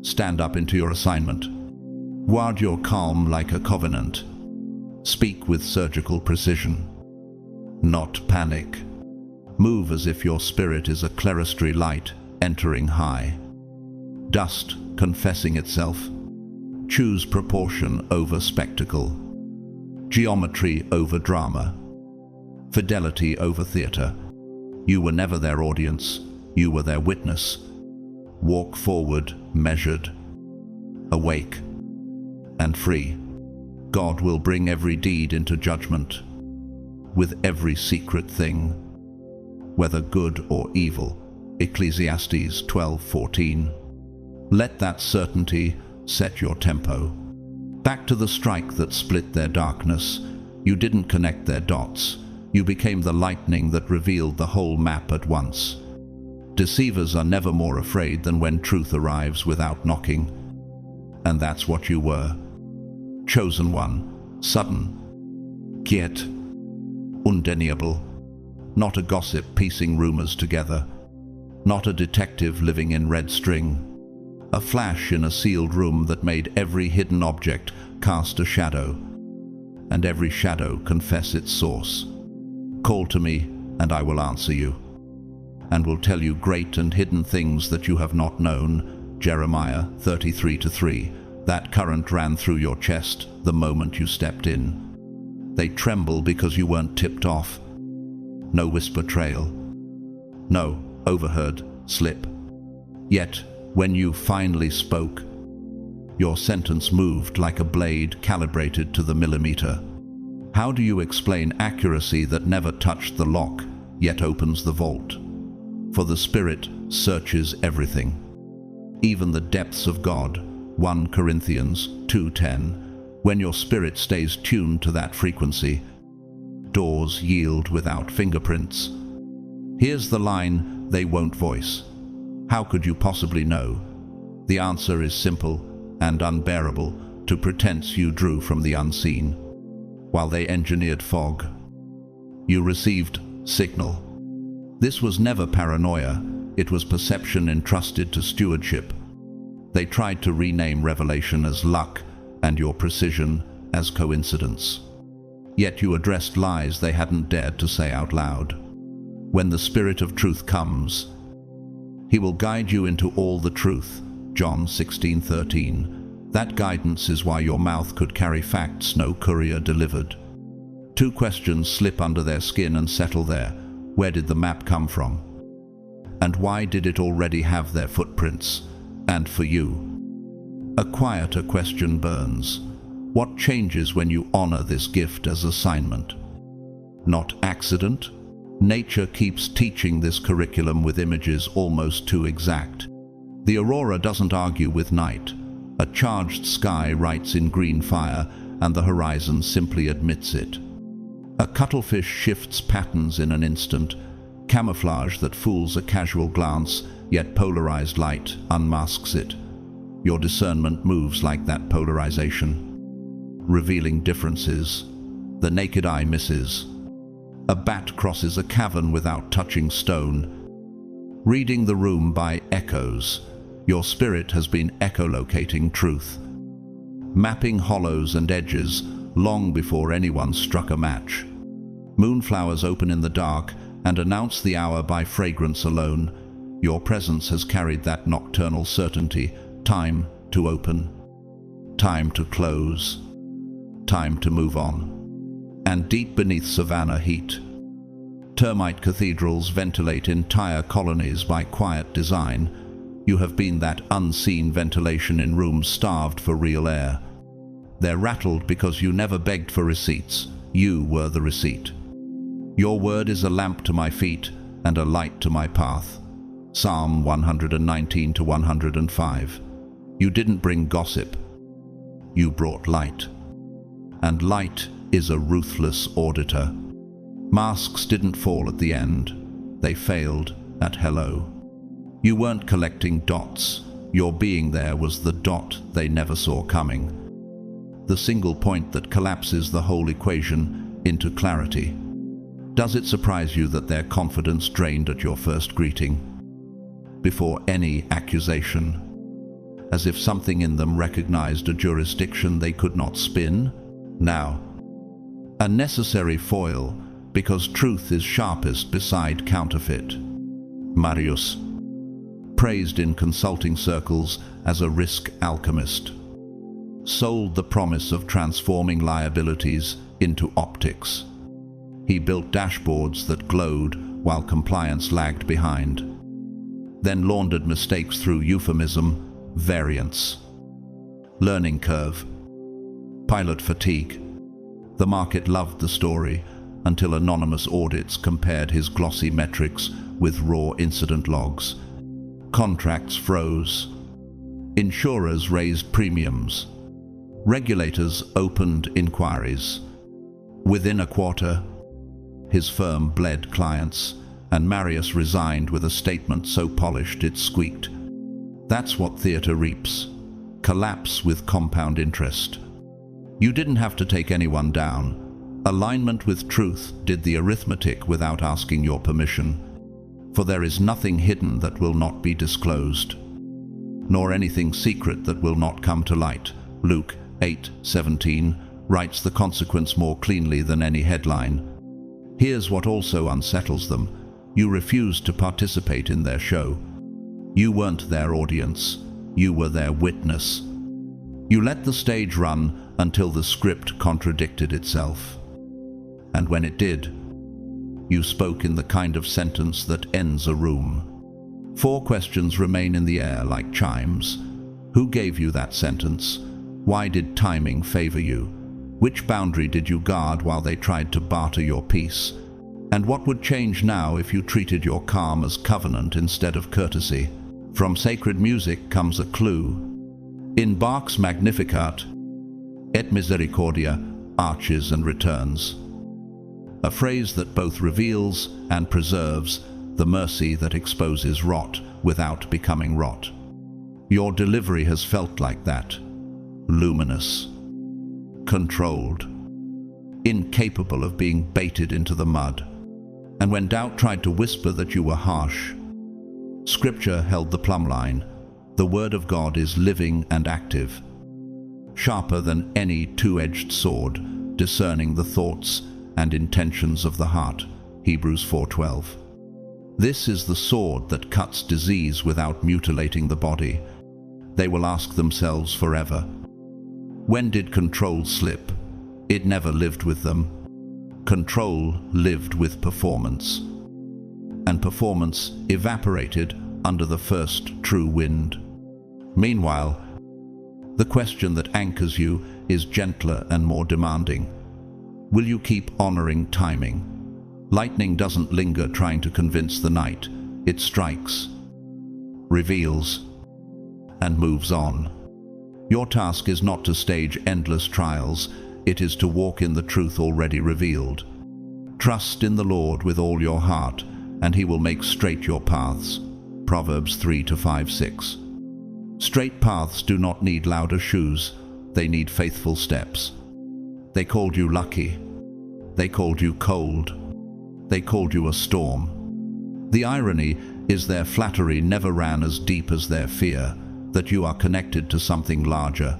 Speaker 1: Stand up into your assignment. Ward your calm like a covenant. Speak with surgical precision, not panic. Move as if your spirit is a clerestory light entering high. Dust confessing itself. Choose proportion over spectacle. Geometry over drama. Fidelity over theater. You were never their audience, you were their witness. Walk forward, measured, awake, and free. God will bring every deed into judgment, with every secret thing, whether good or evil. Ecclesiastes 12:14. Let that certainty set your tempo. Back to the strike that split their darkness. You didn't connect their dots. You became the lightning that revealed the whole map at once. Deceivers are never more afraid than when truth arrives without knocking. And that's what you were. Chosen one, sudden, quiet, undeniable. Not a gossip piecing rumors together. Not a detective living in red string. A flash in a sealed room that made every hidden object cast a shadow, and every shadow confess its source. Call to me, and I will answer you. and will tell you great and hidden things that you have not known. Jeremiah 33:3. That current ran through your chest the moment you stepped in. They tremble because you weren't tipped off. No whisper trail. No overheard slip. Yet, when you finally spoke, your sentence moved like a blade calibrated to the millimeter. How do you explain accuracy that never touched the lock, yet opens the vault? For the Spirit searches everything, even the depths of God. 1 Corinthians 2:10. When your spirit stays tuned to that frequency, doors yield without fingerprints. Here's the line they won't voice. How could you possibly know? The answer is simple and unbearable to pretense you drew from the unseen. While they engineered fog, you received signal. This was never paranoia, it was perception entrusted to stewardship. They tried to rename revelation as luck and your precision as coincidence. Yet you addressed lies they hadn't dared to say out loud. When the Spirit of truth comes, He will guide you into all the truth. John 16:13. That guidance is why your mouth could carry facts no courier delivered. 2 questions slip under their skin and settle there. Where did the map come from? And why did it already have their footprints? And for you, a quieter question burns. What changes when you honor this gift as assignment? Not accident. Nature keeps teaching this curriculum with images almost too exact. The aurora doesn't argue with night. A charged sky writes in green fire, and the horizon simply admits it. A cuttlefish shifts patterns in an instant, camouflage that fools a casual glance, yet polarized light unmasks it. Your discernment moves like that polarization, revealing differences the naked eye misses. A bat crosses a cavern without touching stone. Reading the room by echoes, your spirit has been echolocating truth, mapping hollows and edges long before anyone struck a match. Moonflowers open in the dark and announce the hour by fragrance alone. Your presence has carried that nocturnal certainty. Time to open, time to close, time to move on. And deep beneath savanna heat, termite cathedrals ventilate entire colonies by quiet design. You have been that unseen ventilation in rooms starved for real air. They're rattled because you never begged for receipts. You were the receipt. Your word is a lamp to my feet and a light to my path. Psalm 119-105. You didn't bring gossip. You brought light. And light is a ruthless auditor. Masks didn't fall at the end. They failed at hello. You weren't collecting dots. Your being there was the dot they never saw coming. The single point that collapses the whole equation into clarity. Does it surprise you that their confidence drained at your first greeting? Before any accusation, as if something in them recognized a jurisdiction they could not spin? Now, a necessary foil, because truth is sharpest beside counterfeit. Marius, praised in consulting circles as a risk alchemist, sold the promise of transforming liabilities into optics. He built dashboards that glowed while compliance lagged behind, then laundered mistakes through euphemism, variance, learning curve, pilot fatigue. The market loved the story until anonymous audits compared his glossy metrics with raw incident logs. Contracts froze. Insurers raised premiums. Regulators opened inquiries. Within a quarter, his firm bled clients, and Marius resigned with a statement so polished it squeaked. That's what theater reaps. Collapse with compound interest. You didn't have to take anyone down. Alignment with truth did the arithmetic without asking your permission. For there is nothing hidden that will not be disclosed, nor anything secret that will not come to light. Luke 8:17 writes the consequence more cleanly than any headline. Here's what also unsettles them. You refused to participate in their show. You weren't their audience. You were their witness. You let the stage run until the script contradicted itself. And when it did, you spoke in the kind of sentence that ends a room. 4 questions remain in the air like chimes. Who gave you that sentence? Why did timing favor you? Which boundary did you guard while they tried to barter your peace? And what would change now if you treated your calm as covenant instead of courtesy? From sacred music comes a clue. In Bach's Magnificat, et misericordia arches and returns, a phrase that both reveals and preserves the mercy that exposes rot without becoming rot. Your delivery has felt like that, luminous, controlled, incapable of being baited into the mud. And when doubt tried to whisper that you were harsh, Scripture held the plumb line. The Word of God is living and active, sharper than any two-edged sword, discerning the thoughts and intentions of the heart. Hebrews 4:12. This is the sword that cuts disease without mutilating the body. They will ask themselves forever, when did control slip? It never lived with them. Control lived with performance, and performance evaporated under the first true wind. Meanwhile, the question that anchors you is gentler and more demanding. Will you keep honoring timing? Lightning doesn't linger trying to convince the night. It strikes, reveals, and moves on. Your task is not to stage endless trials. It is to walk in the truth already revealed. Trust in the Lord with all your heart, and He will make straight your paths. Proverbs 3-5-6. Straight paths do not need louder shoes. They need faithful steps. They called you lucky. They called you cold. They called you a storm. The irony is their flattery never ran as deep as their fear, that you are connected to something larger,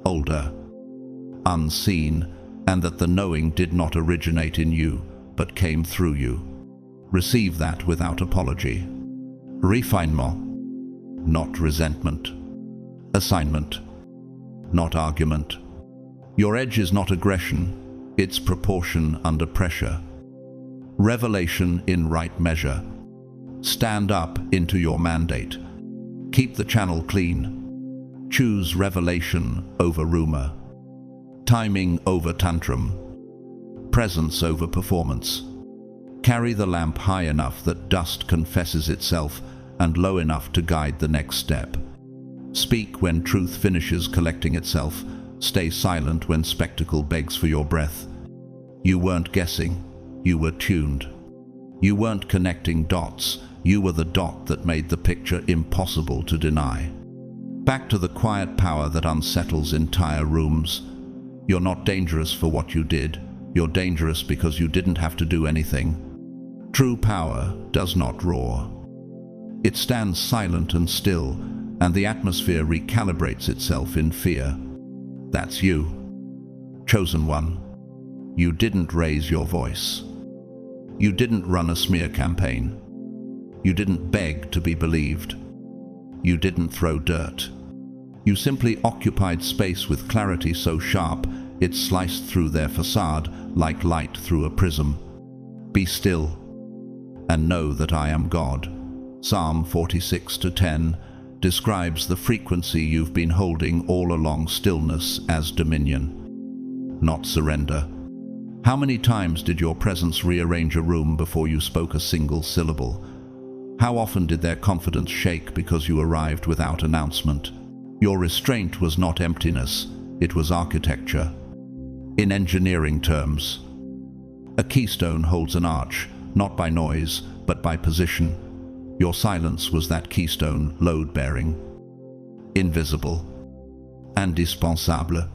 Speaker 1: older, unseen, and that the knowing did not originate in you, but came through you. Receive that without apology. Refinement, not resentment. Assignment, not argument. Your edge is not aggression, it's proportion under pressure. Revelation in right measure. Stand up into your mandate. Keep the channel clean. Choose revelation over rumor. Timing over tantrum. Presence over performance. Carry the lamp high enough that dust confesses itself and low enough to guide the next step. Speak when truth finishes collecting itself. Stay silent when spectacle begs for your breath. You weren't guessing, you were tuned. You weren't connecting dots, you were the dot that made the picture impossible to deny. Back to the quiet power that unsettles entire rooms. You're not dangerous for what you did, you're dangerous because you didn't have to do anything. True power does not roar. It stands silent and still, and the atmosphere recalibrates itself in fear. That's you, chosen one. You didn't raise your voice. You didn't run a smear campaign. You didn't beg to be believed. You didn't throw dirt. You simply occupied space with clarity so sharp it sliced through their facade like light through a prism. Be still and know that I am God. Psalm 46:10 describes the frequency you've been holding all along: stillness as dominion, not surrender. How many times did your presence rearrange a room before you spoke a single syllable? How often did their confidence shake because you arrived without announcement? Your restraint was not emptiness, it was architecture. In engineering terms, a keystone holds an arch, not by noise, but by position. Your silence was that keystone, load-bearing, invisible, indispensable.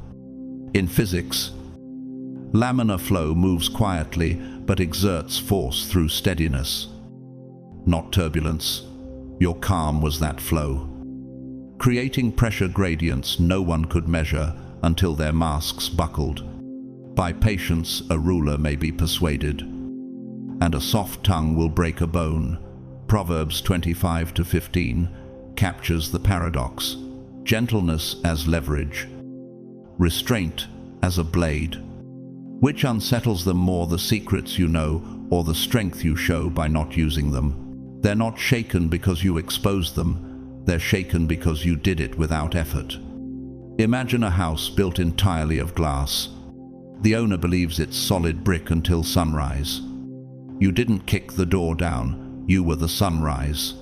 Speaker 1: In physics, laminar flow moves quietly but exerts force through steadiness, not turbulence. Your calm was that flow, creating pressure gradients no one could measure until their masks buckled. By patience, a ruler may be persuaded. and a soft tongue will break a bone. Proverbs 25:15 captures the paradox. Gentleness as leverage, restraint as a blade. Which unsettles them more, the secrets you know or the strength you show by not using them? They're not shaken because you exposed them, they're shaken because you did it without effort. Imagine a house built entirely of glass. The owner believes it's solid brick until sunrise. You didn't kick the door down, you were the sunrise.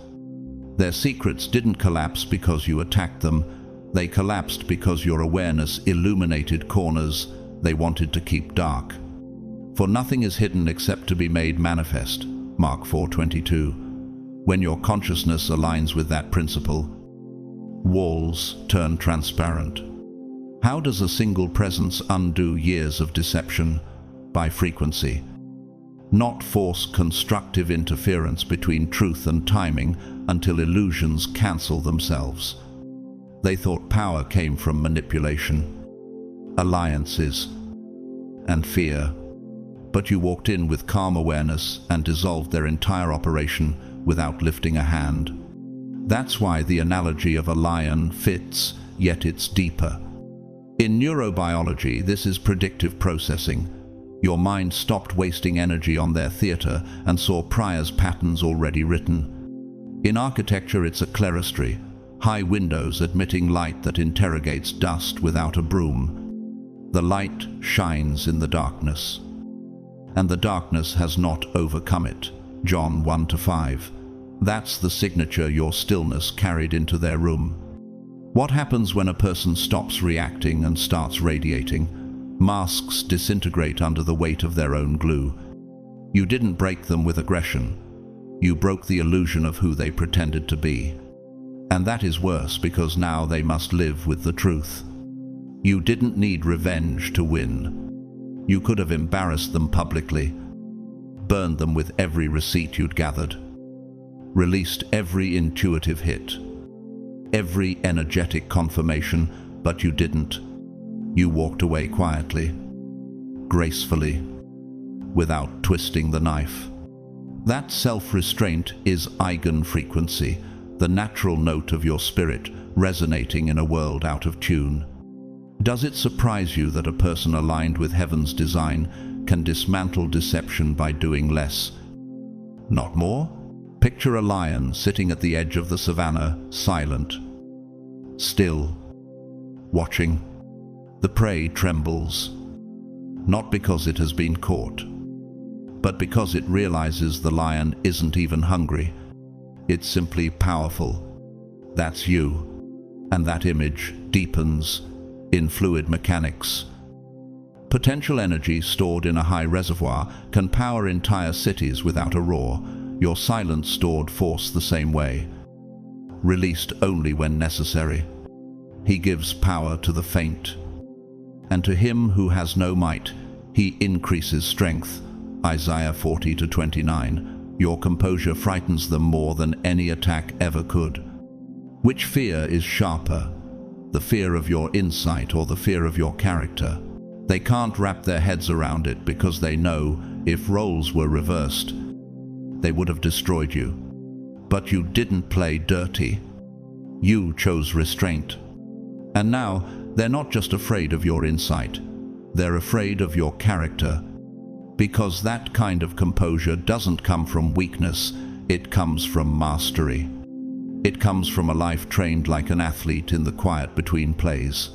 Speaker 1: Their secrets didn't collapse because you attacked them, they collapsed because your awareness illuminated corners they wanted to keep dark. For nothing is hidden except to be made manifest, Mark 4:22. When your consciousness aligns with that principle, walls turn transparent. How does a single presence undo years of deception? By frequency. Not force constructive interference between truth and timing until illusions cancel themselves. They thought power came from manipulation, alliances, and fear. But you walked in with calm awareness and dissolved their entire operation without lifting a hand. That's why the analogy of a lion fits, yet it's deeper. In neurobiology, this is predictive processing. Your mind stopped wasting energy on their theater and saw prior patterns already written. In architecture, it's a clerestory, high windows admitting light that interrogates dust without a broom. The light shines in the darkness, and the darkness has not overcome it. John 1-5. That's the signature your stillness carried into their room. What happens when a person stops reacting and starts radiating? Masks disintegrate under the weight of their own glue. You didn't break them with aggression. You broke the illusion of who they pretended to be. And that is worse because now they must live with the truth. You didn't need revenge to win. You could have embarrassed them publicly, burned them with every receipt you'd gathered, released every intuitive hit, every energetic confirmation, but you didn't. You walked away quietly, gracefully, without twisting the knife. That self-restraint is eigenfrequency, the natural note of your spirit resonating in a world out of tune. Does it surprise you that a person aligned with heaven's design can dismantle deception by doing less, not more? Picture a lion sitting at the edge of the savannah, silent, still, watching. The prey trembles, not because it has been caught, but because it realizes the lion isn't even hungry. It's simply powerful. That's you, and that image deepens in fluid mechanics. Potential energy stored in a high reservoir can power entire cities without a roar. Your silence stored force the same way, released only when necessary. He gives power to the faint, and to him who has no might, he increases strength. Isaiah 40:29. Your composure frightens them more than any attack ever could. Which fear is sharper? The fear of your insight or the fear of your character? They can't wrap their heads around it because they know if roles were reversed, they would have destroyed you. But you didn't play dirty. You chose restraint. And now, they're not just afraid of your insight. They're afraid of your character. Because that kind of composure doesn't come from weakness, it comes from mastery. It comes from a life trained like an athlete in the quiet between plays.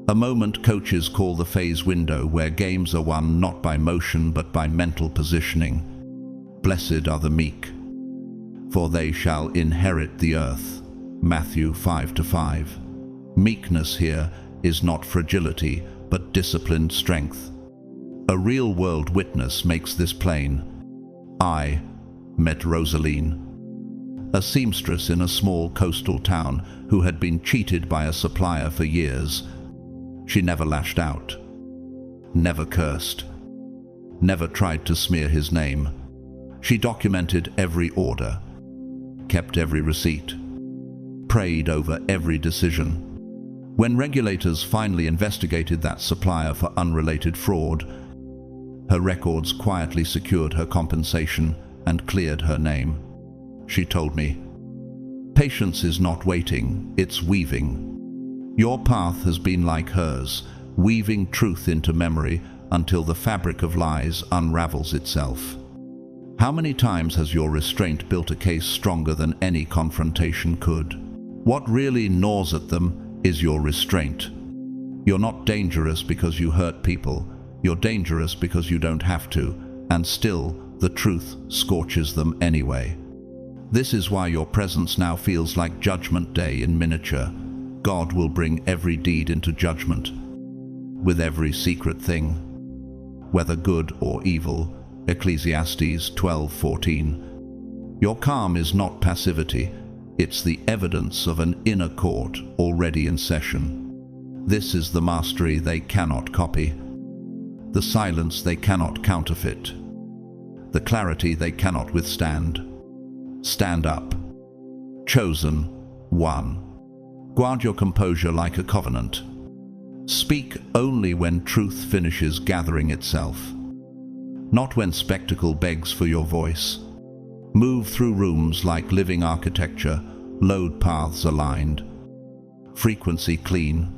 Speaker 1: A moment coaches call the phase window, where games are won not by motion but by mental positioning. Blessed are the meek, for they shall inherit the earth. Matthew 5:5. Meekness here is not fragility, but disciplined strength. A real-world witness makes this plain. I met Rosaline, a seamstress in a small coastal town who had been cheated by a supplier for years. She never lashed out, never cursed, never tried to smear his name. She documented every order, kept every receipt, prayed over every decision. When regulators finally investigated that supplier for unrelated fraud, Her records quietly secured her compensation and cleared her name. She told me, "Patience is not waiting, it's weaving. Your path has been like hers, weaving truth into memory until the fabric of lies unravels itself." How many times has your restraint built a case stronger than any confrontation could? What really gnaws at them is your restraint. You're not dangerous because you hurt people. You're dangerous because you don't have to, and still, the truth scorches them anyway. This is why your presence now feels like Judgment Day in miniature. God will bring every deed into judgment, with every secret thing, whether good or evil. Ecclesiastes 12:14. Your calm is not passivity, it's the evidence of an inner court already in session. This is the mastery they cannot copy, the silence they cannot counterfeit, the clarity they cannot withstand. Stand up. Chosen one. Guard your composure like a covenant. Speak only when truth finishes gathering itself, not when spectacle begs for your voice. Move through rooms like living architecture, load paths aligned, frequency clean,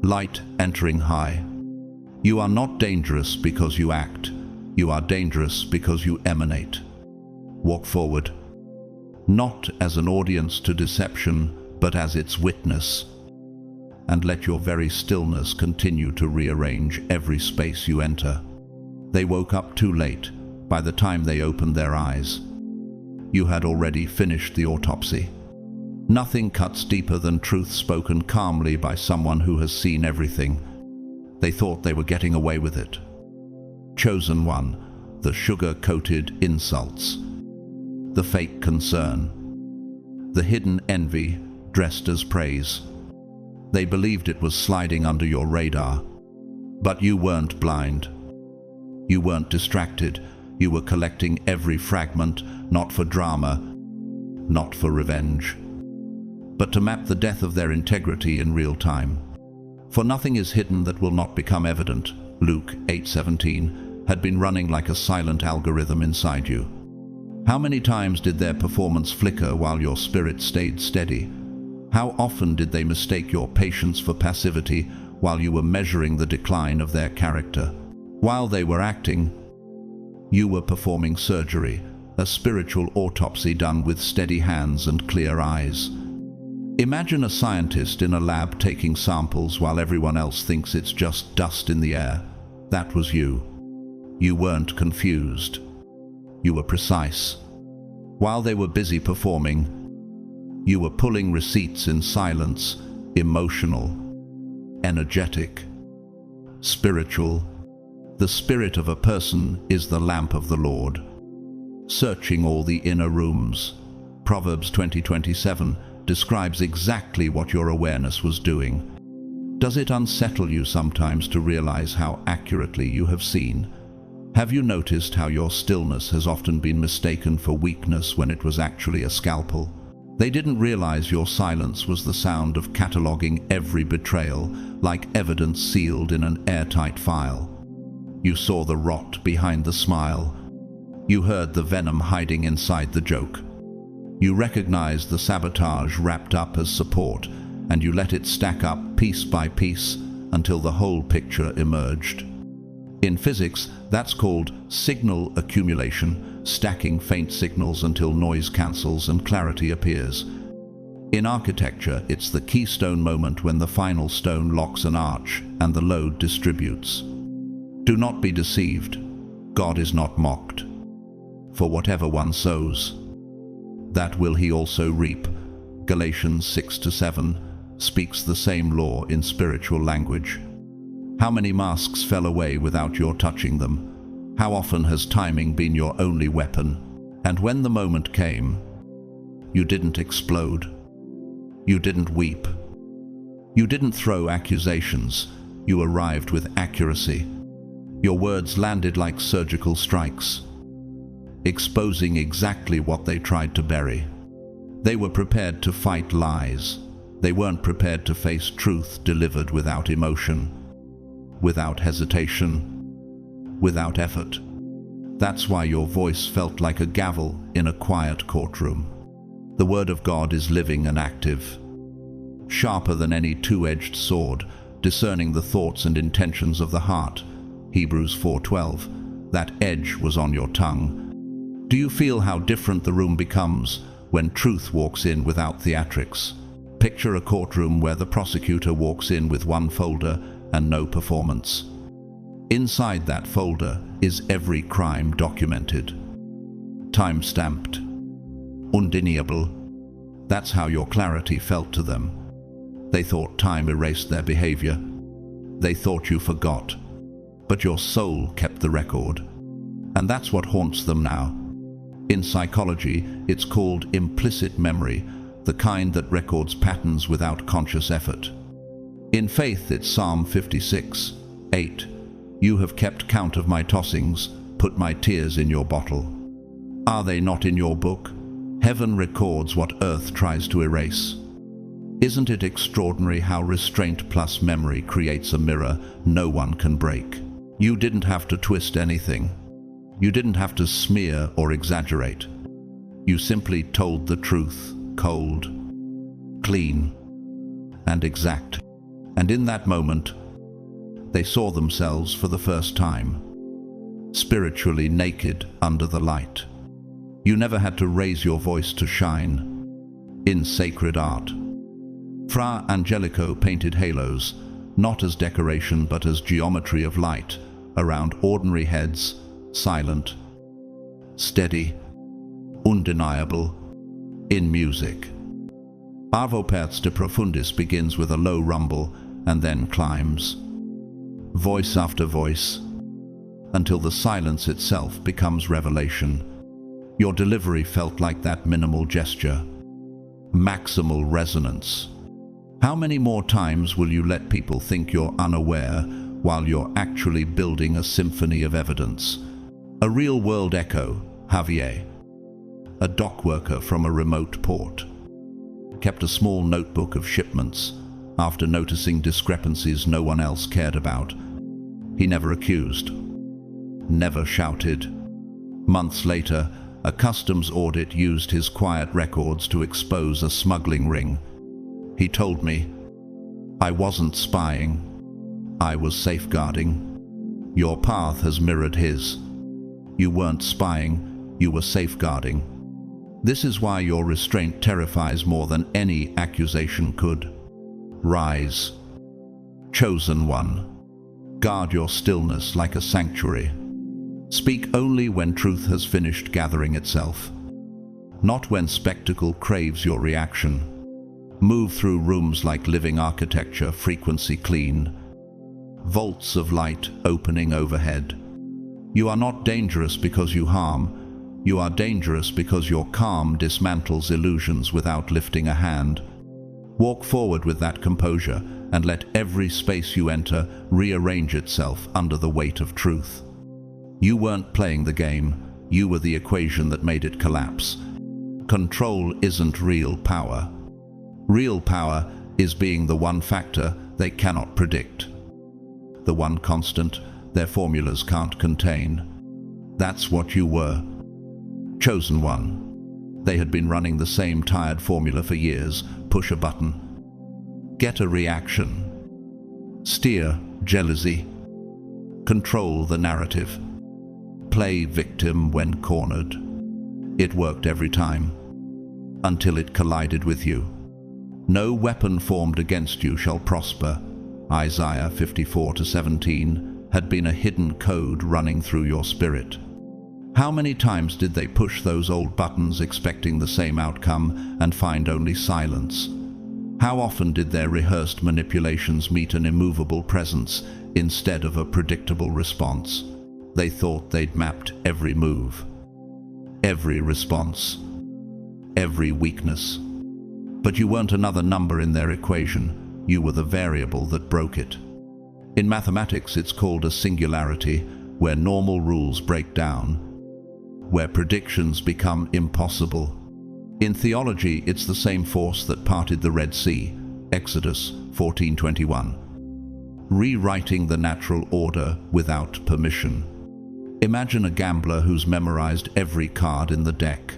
Speaker 1: light entering high. You are not dangerous because you act. You are dangerous because you emanate. Walk forward, not as an audience to deception, but as its witness. And let your very stillness continue to rearrange every space you enter. They woke up too late. By the time they opened their eyes, you had already finished the autopsy. Nothing cuts deeper than truth spoken calmly by someone who has seen everything. They thought they were getting away with it. Chosen one, the sugar-coated insults, the fake concern, the hidden envy dressed as praise. They believed it was sliding under your radar. But you weren't blind. You weren't distracted. You were collecting every fragment, not for drama, not for revenge, but to map the death of their integrity in real time. For nothing is hidden that will not become evident. Luke 8:17 had been running like a silent algorithm inside you. How many times did their performance flicker while your spirit stayed steady? How often did they mistake your patience for passivity while you were measuring the decline of their character? While they were acting, you were performing surgery, a spiritual autopsy done with steady hands and clear eyes. Imagine a scientist in a lab taking samples while everyone else thinks it's just dust in the air. That was you. You weren't confused. You were precise. While they were busy performing, you were pulling receipts in silence, emotional, energetic, spiritual. The spirit of a person is the lamp of the Lord, searching all the inner rooms. Proverbs 20:27 describes exactly what your awareness was doing. Does it unsettle you sometimes to realize how accurately you have seen? Have you noticed how your stillness has often been mistaken for weakness when it was actually a scalpel? They didn't realize your silence was the sound of cataloging every betrayal, like evidence sealed in an airtight file. You saw the rot behind the smile. You heard the venom hiding inside the joke. You recognized the sabotage wrapped up as support, and you let it stack up piece by piece until the whole picture emerged. In physics, that's called signal accumulation, stacking faint signals until noise cancels and clarity appears. In architecture, it's the keystone moment when the final stone locks an arch and the load distributes. Do not be deceived. God is not mocked. For whatever one sows, that will he also reap. Galatians 6-7 speaks the same law in spiritual language. How many masks fell away without your touching them? How often has timing been your only weapon? And when the moment came, you didn't explode. You didn't weep. You didn't throw accusations. You arrived with accuracy. Your words landed like surgical strikes, exposing exactly what they tried to bury. They were prepared to fight lies. They weren't prepared to face truth delivered without emotion, without hesitation, without effort. That's why your voice felt like a gavel in a quiet courtroom. The Word of God is living and active, sharper than any two-edged sword, discerning the thoughts and intentions of the heart. Hebrews 4:12. That edge was on your tongue. Do you feel how different the room becomes when truth walks in without theatrics? Picture a courtroom where the prosecutor walks in with one folder and no performance. Inside that folder is every crime documented, time-stamped, undeniable. That's how your clarity felt to them. They thought time erased their behavior. They thought you forgot. But your soul kept the record. And that's what haunts them now. In psychology, it's called implicit memory, the kind that records patterns without conscious effort. In faith, it's Psalm 56:8. You have kept count of my tossings, put my tears in your bottle. Are they not in your book? Heaven records what earth tries to erase. Isn't it extraordinary how restraint plus memory creates a mirror no one can break? You didn't have to twist anything. You didn't have to smear or exaggerate. You simply told the truth, cold, clean, and exact. And in that moment, they saw themselves for the first time, spiritually naked under the light. You never had to raise your voice to shine. In sacred art, Fra Angelico painted halos, not as decoration but as geometry of light, around ordinary heads, silent, steady, undeniable, in music. Avo Perz de Profundis begins with a low rumble and then climbs, voice after voice, until the silence itself becomes revelation. Your delivery felt like that minimal gesture, maximal resonance. How many more times will you let people think you're unaware while you're actually building a symphony of evidence? A real-world echo, Javier, a dock worker from a remote port, kept a small notebook of shipments after noticing discrepancies no one else cared about. He never accused, never shouted. Months later, a customs audit used his quiet records to expose a smuggling ring. He told me, I wasn't spying, I was safeguarding. Your path has mirrored his. You weren't spying, you were safeguarding. This is why your restraint terrifies more than any accusation could. Rise, chosen one. Guard your stillness like a sanctuary. Speak only when truth has finished gathering itself, not when spectacle craves your reaction. Move through rooms like living architecture, frequency clean, vaults of light opening overhead. You are not dangerous because you harm. You are dangerous because your calm dismantles illusions without lifting a hand. Walk forward with that composure and let every space you enter rearrange itself under the weight of truth. You weren't playing the game, you were the equation that made it collapse. Control isn't real power. Real power is being the one factor they cannot predict, the one constant their formulas can't contain. That's what you were. Chosen one. They had been running the same tired formula for years. Push a button. Get a reaction. Steer jealousy. Control the narrative. Play victim when cornered. It worked every time, until it collided with you. No weapon formed against you shall prosper. Isaiah 54:17 had been a hidden code running through your spirit. How many times did they push those old buttons expecting the same outcome and find only silence? How often did their rehearsed manipulations meet an immovable presence instead of a predictable response? They thought they'd mapped every move, every response, every weakness. But you weren't another number in their equation. You were the variable that broke it. In mathematics, it's called a singularity, where normal rules break down, where predictions become impossible. In theology, it's the same force that parted the Red Sea, Exodus 14:21, rewriting the natural order without permission. Imagine a gambler who's memorized every card in the deck,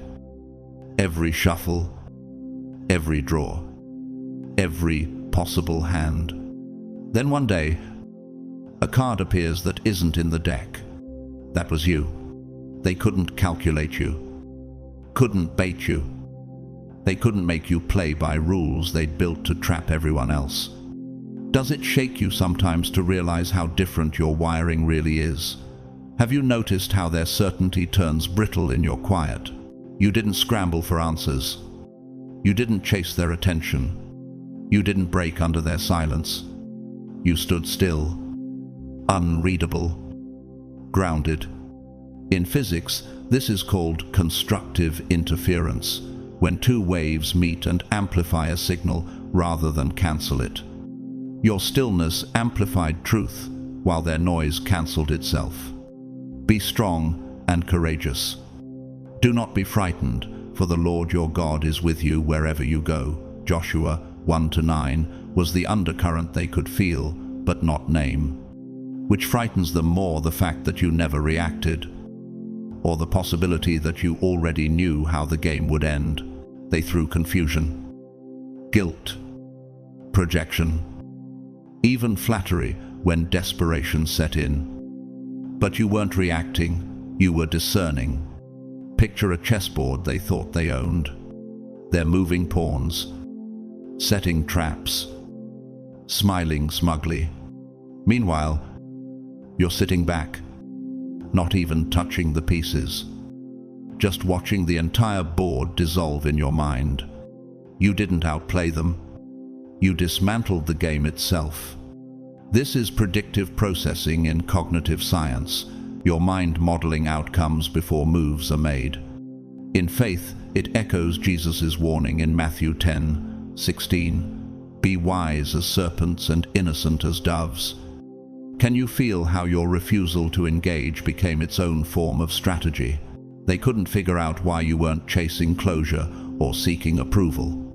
Speaker 1: every shuffle, every draw, every possible hand. Then one day, a card appears that isn't in the deck. That was you. They couldn't calculate you, couldn't bait you. They couldn't make you play by rules they'd built to trap everyone else. Does it shake you sometimes to realize how different your wiring really is? Have you noticed how their certainty turns brittle in your quiet? You didn't scramble for answers. You didn't chase their attention. You didn't break under their silence. You stood still, unreadable, grounded. In physics, this is called constructive interference, when two waves meet and amplify a signal rather than cancel it. Your stillness amplified truth, while their noise cancelled itself. Be strong and courageous. Do not be frightened, for the Lord your God is with you wherever you go. Joshua 1-9 was the undercurrent they could feel, but not name. Which frightens them more, the fact that you never reacted, or the possibility that you already knew how the game would end. They threw confusion, guilt, projection, even flattery when desperation set in. But you weren't reacting, you were discerning. Picture a chessboard they thought they owned. They're moving pawns, setting traps, smiling smugly. Meanwhile, you're sitting back, not even touching the pieces, just watching the entire board dissolve in your mind. You didn't outplay them. You dismantled the game itself. This is predictive processing in cognitive science, your mind modeling outcomes before moves are made. In faith, it echoes Jesus' warning in Matthew 10:16. Be wise as serpents and innocent as doves. Can you feel how your refusal to engage became its own form of strategy? They couldn't figure out why you weren't chasing closure or seeking approval.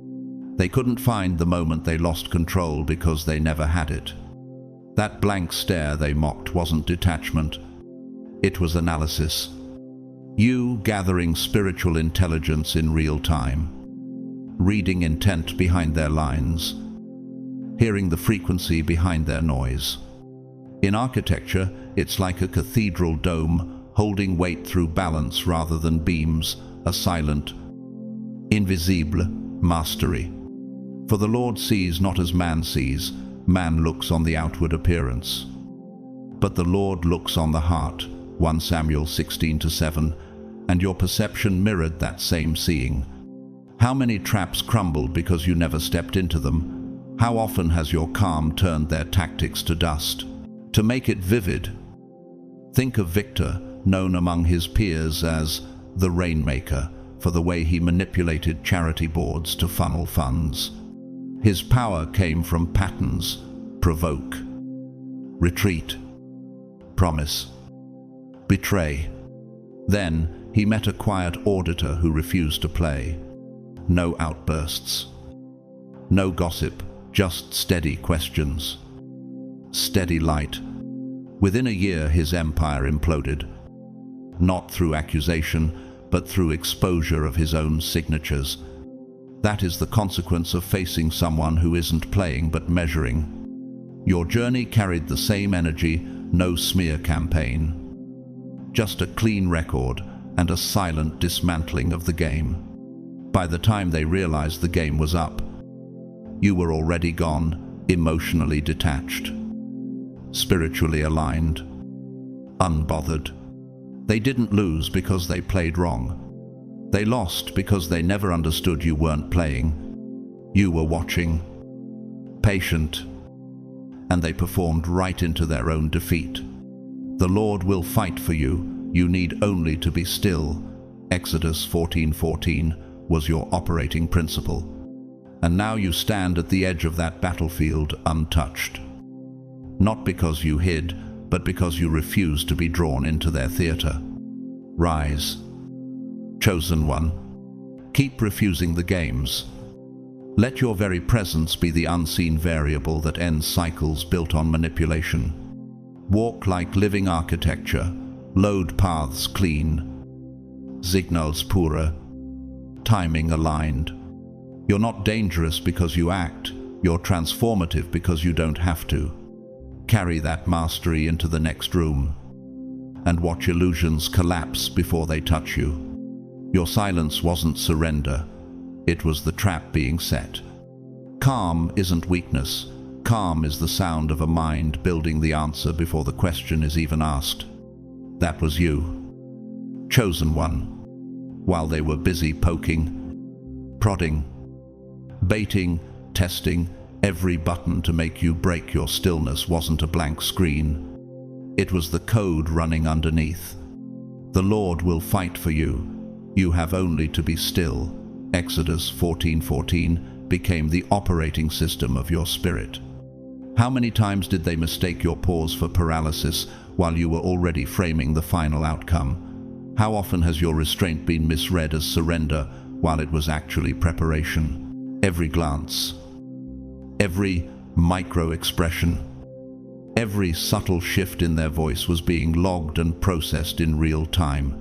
Speaker 1: They couldn't find the moment they lost control because they never had it. That blank stare they mocked wasn't detachment. It was analysis. You gathering spiritual intelligence in real time, reading intent behind their lines, hearing the frequency behind their noise. In architecture, it's like a cathedral dome holding weight through balance rather than beams, a silent, invisible mastery. For the Lord sees not as man sees. Man looks on the outward appearance, but the Lord looks on the heart. 1 Samuel 16-7, and your perception mirrored that same seeing. How many traps crumbled because you never stepped into them? How often has your calm turned their tactics to dust? To make it vivid, think of Victor, known among his peers as the Rainmaker, for the way he manipulated charity boards to funnel funds. His power came from patterns: provoke, retreat, promise, betray. Then he met a quiet auditor who refused to play. No outbursts, no gossip, just steady questions, steady light. Within a year his empire imploded, not through accusation, but through exposure of his own signatures. That is the consequence of facing someone who isn't playing but measuring. Your journey carried the same energy, no smear campaign. Just a clean record and a silent dismantling of the game. By the time they realized the game was up, you were already gone, emotionally detached, spiritually aligned, unbothered. They didn't lose because they played wrong. They lost because they never understood you weren't playing. You were watching, patient, and they performed right into their own defeat. The Lord will fight for you. You need only to be still. Exodus 14:14 was your operating principle. And now you stand at the edge of that battlefield untouched. Not because you hid, but because you refused to be drawn into their theater. Rise, chosen one. Keep refusing the games. Let your very presence be the unseen variable that ends cycles built on manipulation. Walk like living architecture, Load paths clean. Signals pure. Timing aligned. You're not dangerous because you act. You're transformative because you don't have to. Carry that mastery into the next room and watch illusions collapse before they touch you. Your silence wasn't surrender. It was the trap being set. Calm isn't weakness. Calm is the sound of a mind building the answer before the question is even asked. That was you. Chosen one. While they were busy poking, prodding, baiting, testing, every button to make you break your stillness wasn't a blank screen. It was the code running underneath. The Lord will fight for you. You have only to be still. Exodus 14:14 became the operating system of your spirit. How many times did they mistake your pause for paralysis while you were already framing the final outcome? How often has your restraint been misread as surrender while it was actually preparation? Every glance, every micro-expression, every subtle shift in their voice was being logged and processed in real time.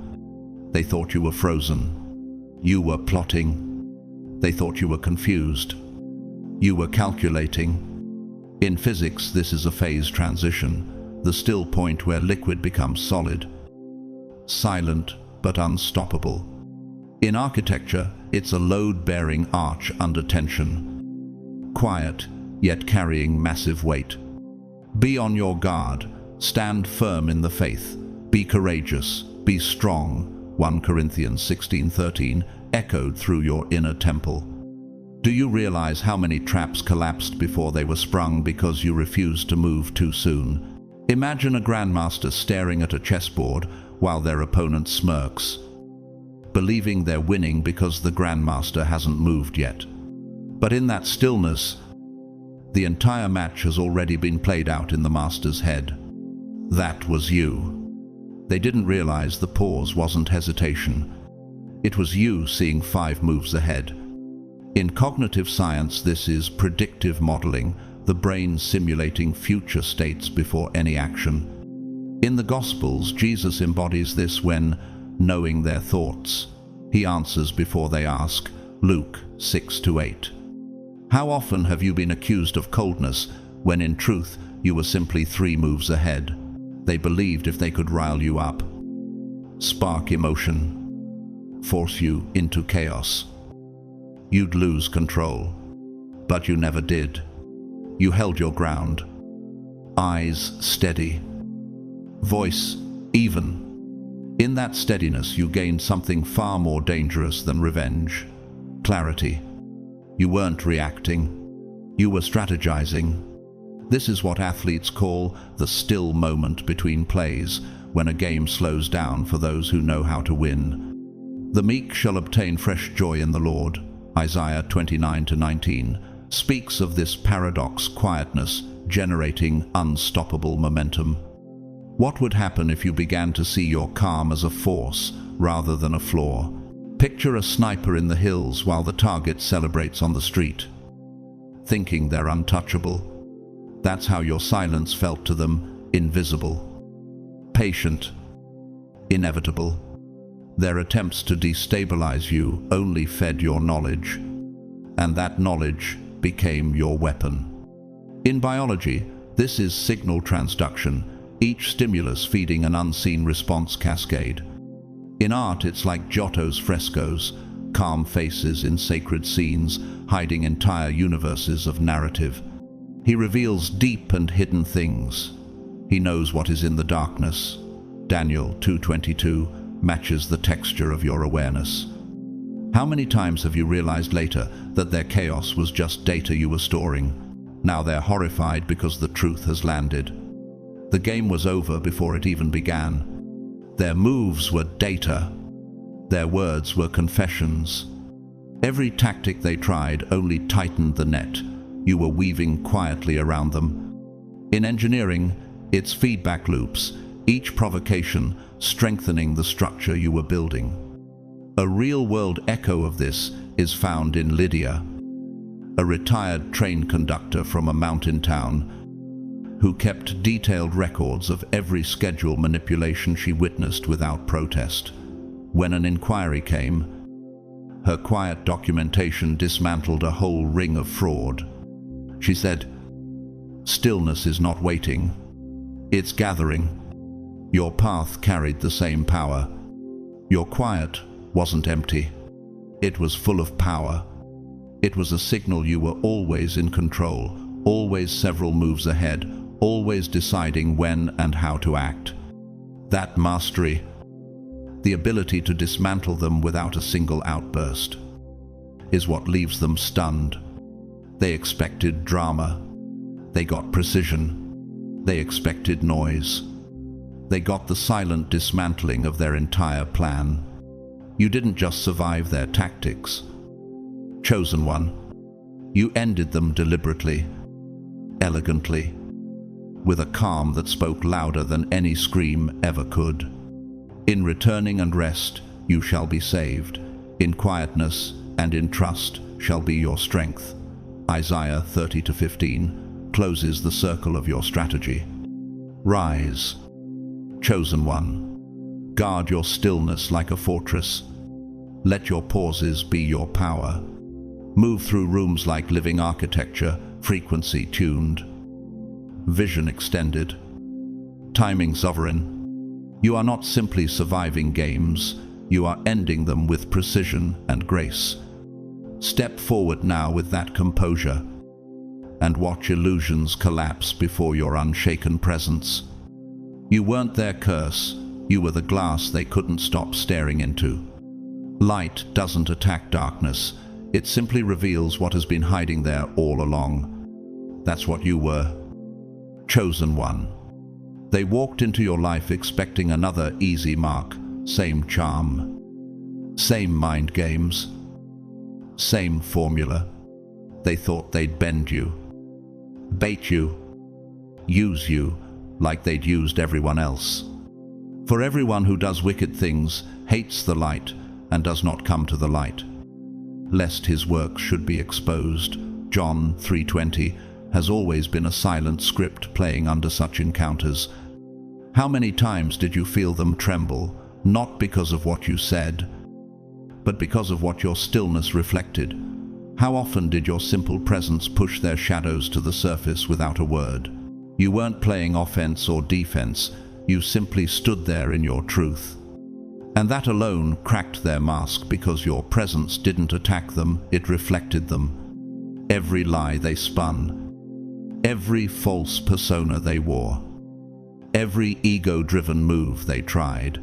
Speaker 1: They thought you were frozen. You were plotting. They thought you were confused. You were calculating. In physics, this is a phase transition, the still point where liquid becomes solid. Silent but unstoppable. In architecture, it's a load-bearing arch under tension. Quiet, yet carrying massive weight. Be on your guard. Stand firm in the faith. Be courageous. Be strong. 1 Corinthians 16:13 echoed through your inner temple. Do you realize how many traps collapsed before they were sprung because you refused to move too soon? Imagine a grandmaster staring at a chessboard while their opponent smirks, believing they're winning because the grandmaster hasn't moved yet. But in that stillness, the entire match has already been played out in the master's head. That was you. They didn't realize the pause wasn't hesitation. It was you seeing 5 moves ahead. In cognitive science, this is predictive modeling, the brain simulating future states before any action. In the Gospels, Jesus embodies this when, knowing their thoughts, he answers before they ask, Luke 6-8. How often have you been accused of coldness when in truth you were simply 3 moves ahead? They believed if they could rile you up, spark emotion, force you into chaos, you'd lose control. But you never did. You held your ground. Eyes steady. Voice even. In that steadiness you gained something far more dangerous than revenge. Clarity. You weren't reacting. You were strategizing. This is what athletes call the still moment between plays, when a game slows down for those who know how to win. The meek shall obtain fresh joy in the Lord. Isaiah 29-19 speaks of this paradox: quietness generating unstoppable momentum. What would happen if you began to see your calm as a force rather than a flaw? Picture a sniper in the hills while the target celebrates on the street, thinking they're untouchable. That's how your silence felt to them: invisible, patient, inevitable. Their attempts to destabilize you only fed your knowledge, and that knowledge became your weapon. In biology, this is signal transduction, each stimulus feeding an unseen response cascade. In art, it's like Giotto's frescoes, calm faces in sacred scenes, hiding entire universes of narrative. He reveals deep and hidden things. He knows what is in the darkness. Daniel 2:22 matches the texture of your awareness. How many times have you realized later that their chaos was just data you were storing? Now they're horrified because the truth has landed. The game was over before it even began. Their moves were data. Their words were confessions. Every tactic they tried only tightened the net. You were weaving quietly around them. In engineering, it's feedback loops, each provocation strengthening the structure you were building. A real-world echo of this is found in Lydia, a retired train conductor from a mountain town who kept detailed records of every schedule manipulation she witnessed without protest. When an inquiry came, her quiet documentation dismantled a whole ring of fraud. She said, "Stillness is not waiting. It's gathering. Your path carried the same power. Your quiet wasn't empty. It was full of power. It was a signal you were always in control, always several moves ahead, always deciding when and how to act. That mastery, the ability to dismantle them without a single outburst, is what leaves them stunned. They expected drama. They got precision. They expected noise. They got the silent dismantling of their entire plan. You didn't just survive their tactics. Chosen one, you ended them deliberately, elegantly, with a calm that spoke louder than any scream ever could. In returning and rest, you shall be saved. In quietness and in trust shall be your strength. Isaiah 30-15 closes the circle of your strategy. Rise, chosen one. Guard your stillness like a fortress. Let your pauses be your power. Move through rooms like living architecture, frequency tuned, vision extended, timing sovereign. You are not simply surviving games, you are ending them with precision and grace. Step forward now with that composure and watch illusions collapse before your unshaken presence. You weren't their curse, you were the glass they couldn't stop staring into. Light doesn't attack darkness, it simply reveals what has been hiding there all along. That's what you were. Chosen one. They walked into your life expecting another easy mark, same charm, same mind games, same formula. They thought they'd bend you, bait you, use you like they'd used everyone else. For everyone who does wicked things hates the light and does not come to the light, lest his work should be exposed. John 3:20 has always been a silent script playing under such encounters. How many times did you feel them tremble, not because of what you said, but because of what your stillness reflected? How often did your simple presence push their shadows to the surface without a word? You weren't playing offense or defense, you simply stood there in your truth. And that alone cracked their mask because your presence didn't attack them, it reflected them. Every lie they spun, every false persona they wore, every ego-driven move they tried,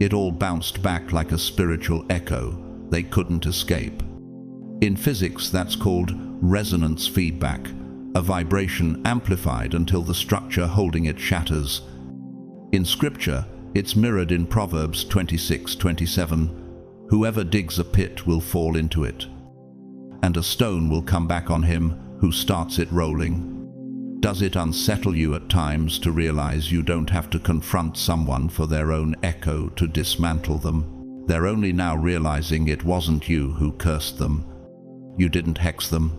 Speaker 1: it all bounced back like a spiritual echo they couldn't escape. In physics, that's called resonance feedback, a vibration amplified until the structure holding it shatters. In scripture, it's mirrored in Proverbs 26:27. Whoever digs a pit will fall into it, and a stone will come back on him who starts it rolling. Does it unsettle you at times to realize you don't have to confront someone for their own echo to dismantle them? They're only now realizing it wasn't you who cursed them. You didn't hex them.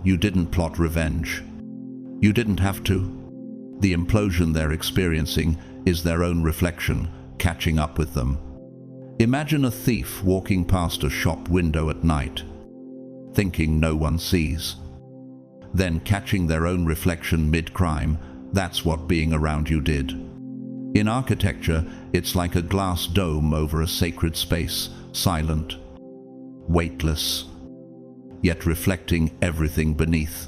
Speaker 1: You didn't plot revenge. You didn't have to. The implosion they're experiencing is their own reflection catching up with them. Imagine a thief walking past a shop window at night, thinking no one sees, then catching their own reflection mid-crime. That's what being around you did. In architecture, it's like a glass dome over a sacred space, silent, weightless, yet reflecting everything beneath.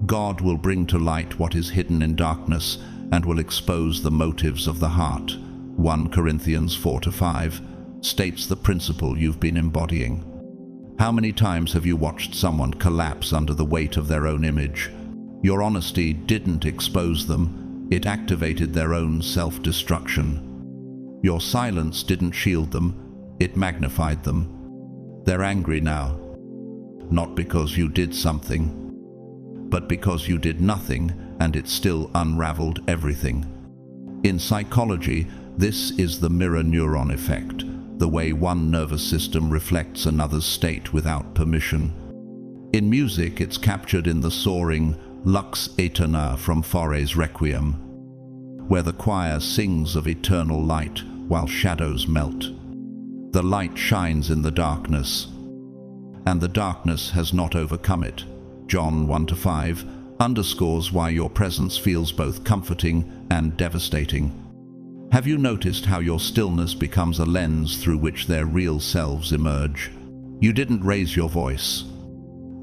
Speaker 1: God will bring to light what is hidden in darkness and will expose the motives of the heart. 1 Corinthians 4-5 states the principle you've been embodying. How many times have you watched someone collapse under the weight of their own image? Your honesty didn't expose them, it activated their own self-destruction. Your silence didn't shield them, it magnified them. They're angry now, not because you did something, but because you did nothing and it still unraveled everything. In psychology, this is the mirror neuron effect, the way one nervous system reflects another's state without permission. In music, it's captured in the soaring, Lux Aeterna from Fore's Requiem, where the choir sings of eternal light while shadows melt. The light shines in the darkness, and the darkness has not overcome it. John 1-5 underscores why your presence feels both comforting and devastating. Have you noticed how your stillness becomes a lens through which their real selves emerge? You didn't raise your voice.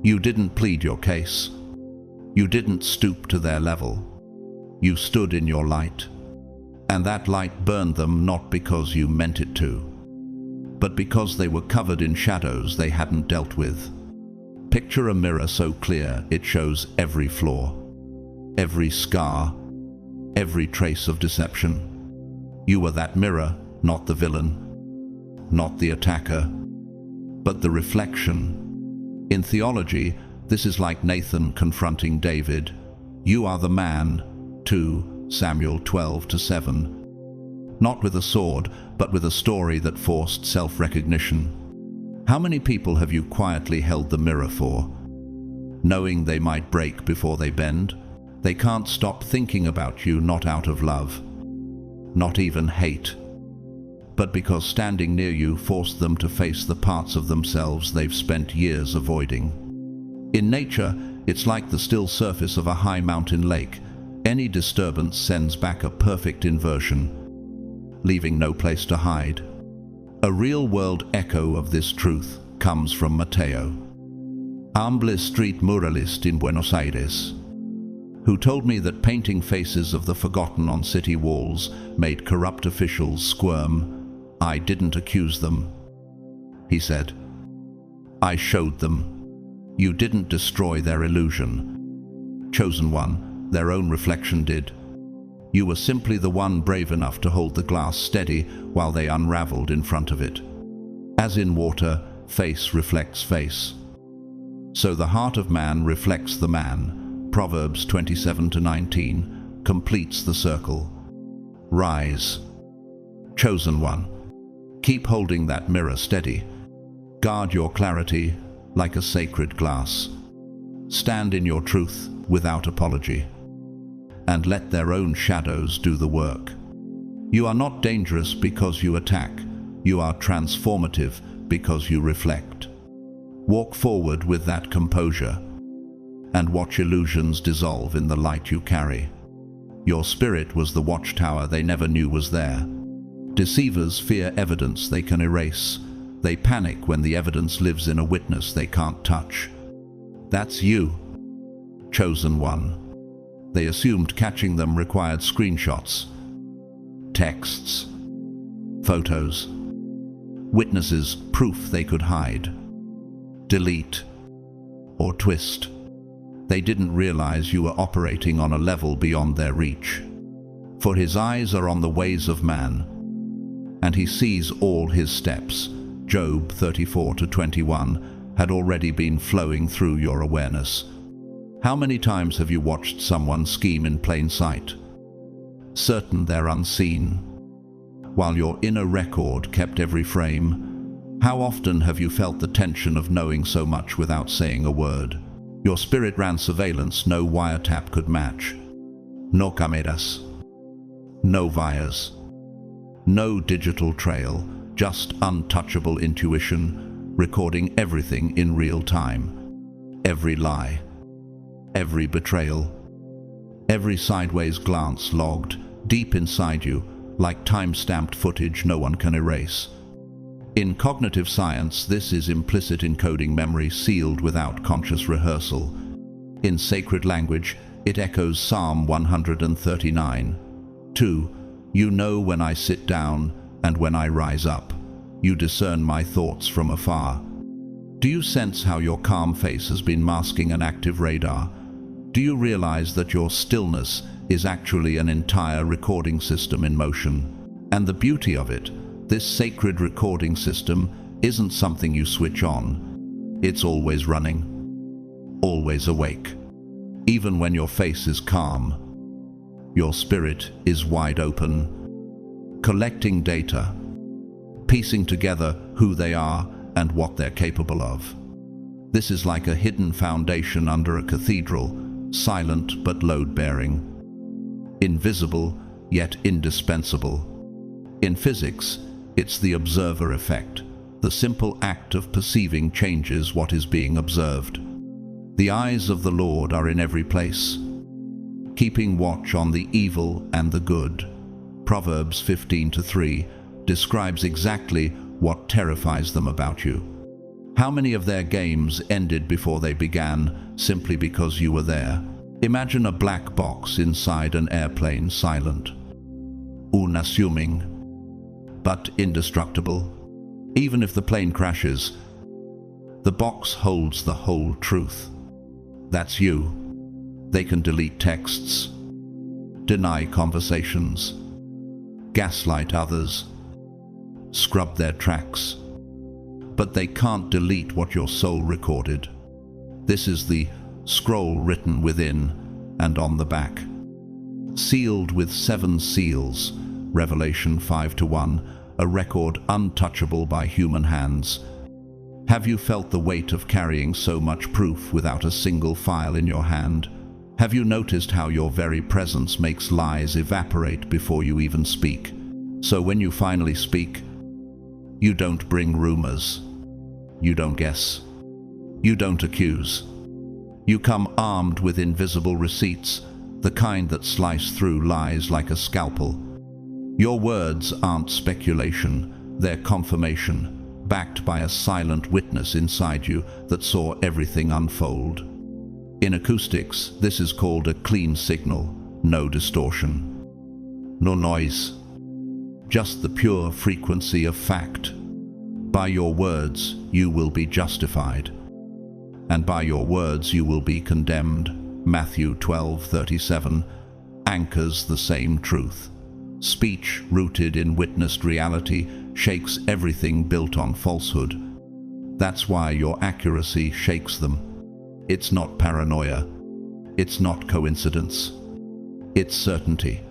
Speaker 1: You didn't plead your case. You didn't stoop to their level. You stood in your light. And that light burned them not because you meant it to, but because they were covered in shadows they hadn't dealt with. Picture a mirror so clear it shows every flaw, every scar, every trace of deception. You were that mirror, not the villain, not the attacker, but the reflection. In theology, this is like Nathan confronting David. You are the man, 2 Samuel 12-7. Not with a sword, but with a story that forced self-recognition. How many people have you quietly held the mirror for? Knowing they might break before they bend, they can't stop thinking about you, not out of love, not even hate, but because standing near you forced them to face the parts of themselves they've spent years avoiding. In nature, it's like the still surface of a high mountain lake. Any disturbance sends back a perfect inversion, leaving no place to hide. A real-world echo of this truth comes from Mateo, humble street muralist in Buenos Aires, who told me that painting faces of the forgotten on city walls made corrupt officials squirm. I didn't accuse them, he said. I showed them. You didn't destroy their illusion. Chosen one, their own reflection did. You were simply the one brave enough to hold the glass steady while they unraveled in front of it. As in water, face reflects face. So the heart of man reflects the man. Proverbs 27-19 completes the circle. Rise. Chosen one. Keep holding that mirror steady. Guard your clarity like a sacred glass. Stand in your truth without apology, and let their own shadows do the work. You are not dangerous because you attack. You are transformative because you reflect. Walk forward with that composure, and watch illusions dissolve in the light you carry. Your spirit was the watchtower they never knew was there. Deceivers fear evidence they can erase. They panic when the evidence lives in a witness they can't touch. That's you, chosen one. They assumed catching them required screenshots, texts, photos, witnesses, proof they could hide, delete, or twist. They didn't realize you were operating on a level beyond their reach. For his eyes are on the ways of man, and he sees all his steps. Job 34-21 had already been flowing through your awareness. How many times have you watched someone scheme in plain sight, certain they're unseen, while your inner record kept every frame? How often have you felt the tension of knowing so much without saying a word? Your spirit ran surveillance no wiretap could match. No cameras, no wires, no digital trail, just untouchable intuition, recording everything in real time. Every lie, every betrayal, every sideways glance logged deep inside you, like time-stamped footage no one can erase. In cognitive science, this is implicit encoding memory sealed without conscious rehearsal. In sacred language, it echoes Psalm 139. 2. You know when I sit down and when I rise up. You discern my thoughts from afar. Do you sense how your calm face has been masking an active radar? Do you realize that your stillness is actually an entire recording system in motion? And the beauty of it, this sacred recording system isn't something you switch on. It's always running, always awake. Even when your face is calm, your spirit is wide open, collecting data, piecing together who they are and what they're capable of. This is like a hidden foundation under a cathedral, silent but load-bearing, invisible yet indispensable. In physics, it's the observer effect. The simple act of perceiving changes what is being observed. The eyes of the Lord are in every place, keeping watch on the evil and the good. Proverbs 15:3 describes exactly what terrifies them about you. How many of their games ended before they began simply because you were there? Imagine a black box inside an airplane, silent, unassuming, but indestructible. Even if the plane crashes, the box holds the whole truth. That's you. They can delete texts, deny conversations, gaslight others, scrub their tracks, but they can't delete what your soul recorded. This is the scroll written within and on the back, sealed with 7 seals, Revelation 5:1, a record untouchable by human hands. Have you felt the weight of carrying so much proof without a single file in your hand? Have you noticed how your very presence makes lies evaporate before you even speak? So when you finally speak, you don't bring rumors, you don't guess, you don't accuse. You come armed with invisible receipts, the kind that slice through lies like a scalpel. Your words aren't speculation, they're confirmation, backed by a silent witness inside you that saw everything unfold. In acoustics, this is called a clean signal, no distortion, no noise, just the pure frequency of fact. By your words, you will be justified, and by your words you will be condemned. Matthew 12:37 anchors the same truth. Speech rooted in witnessed reality shakes everything built on falsehood. That's why your accuracy shakes them. It's not paranoia. It's not coincidence. It's certainty.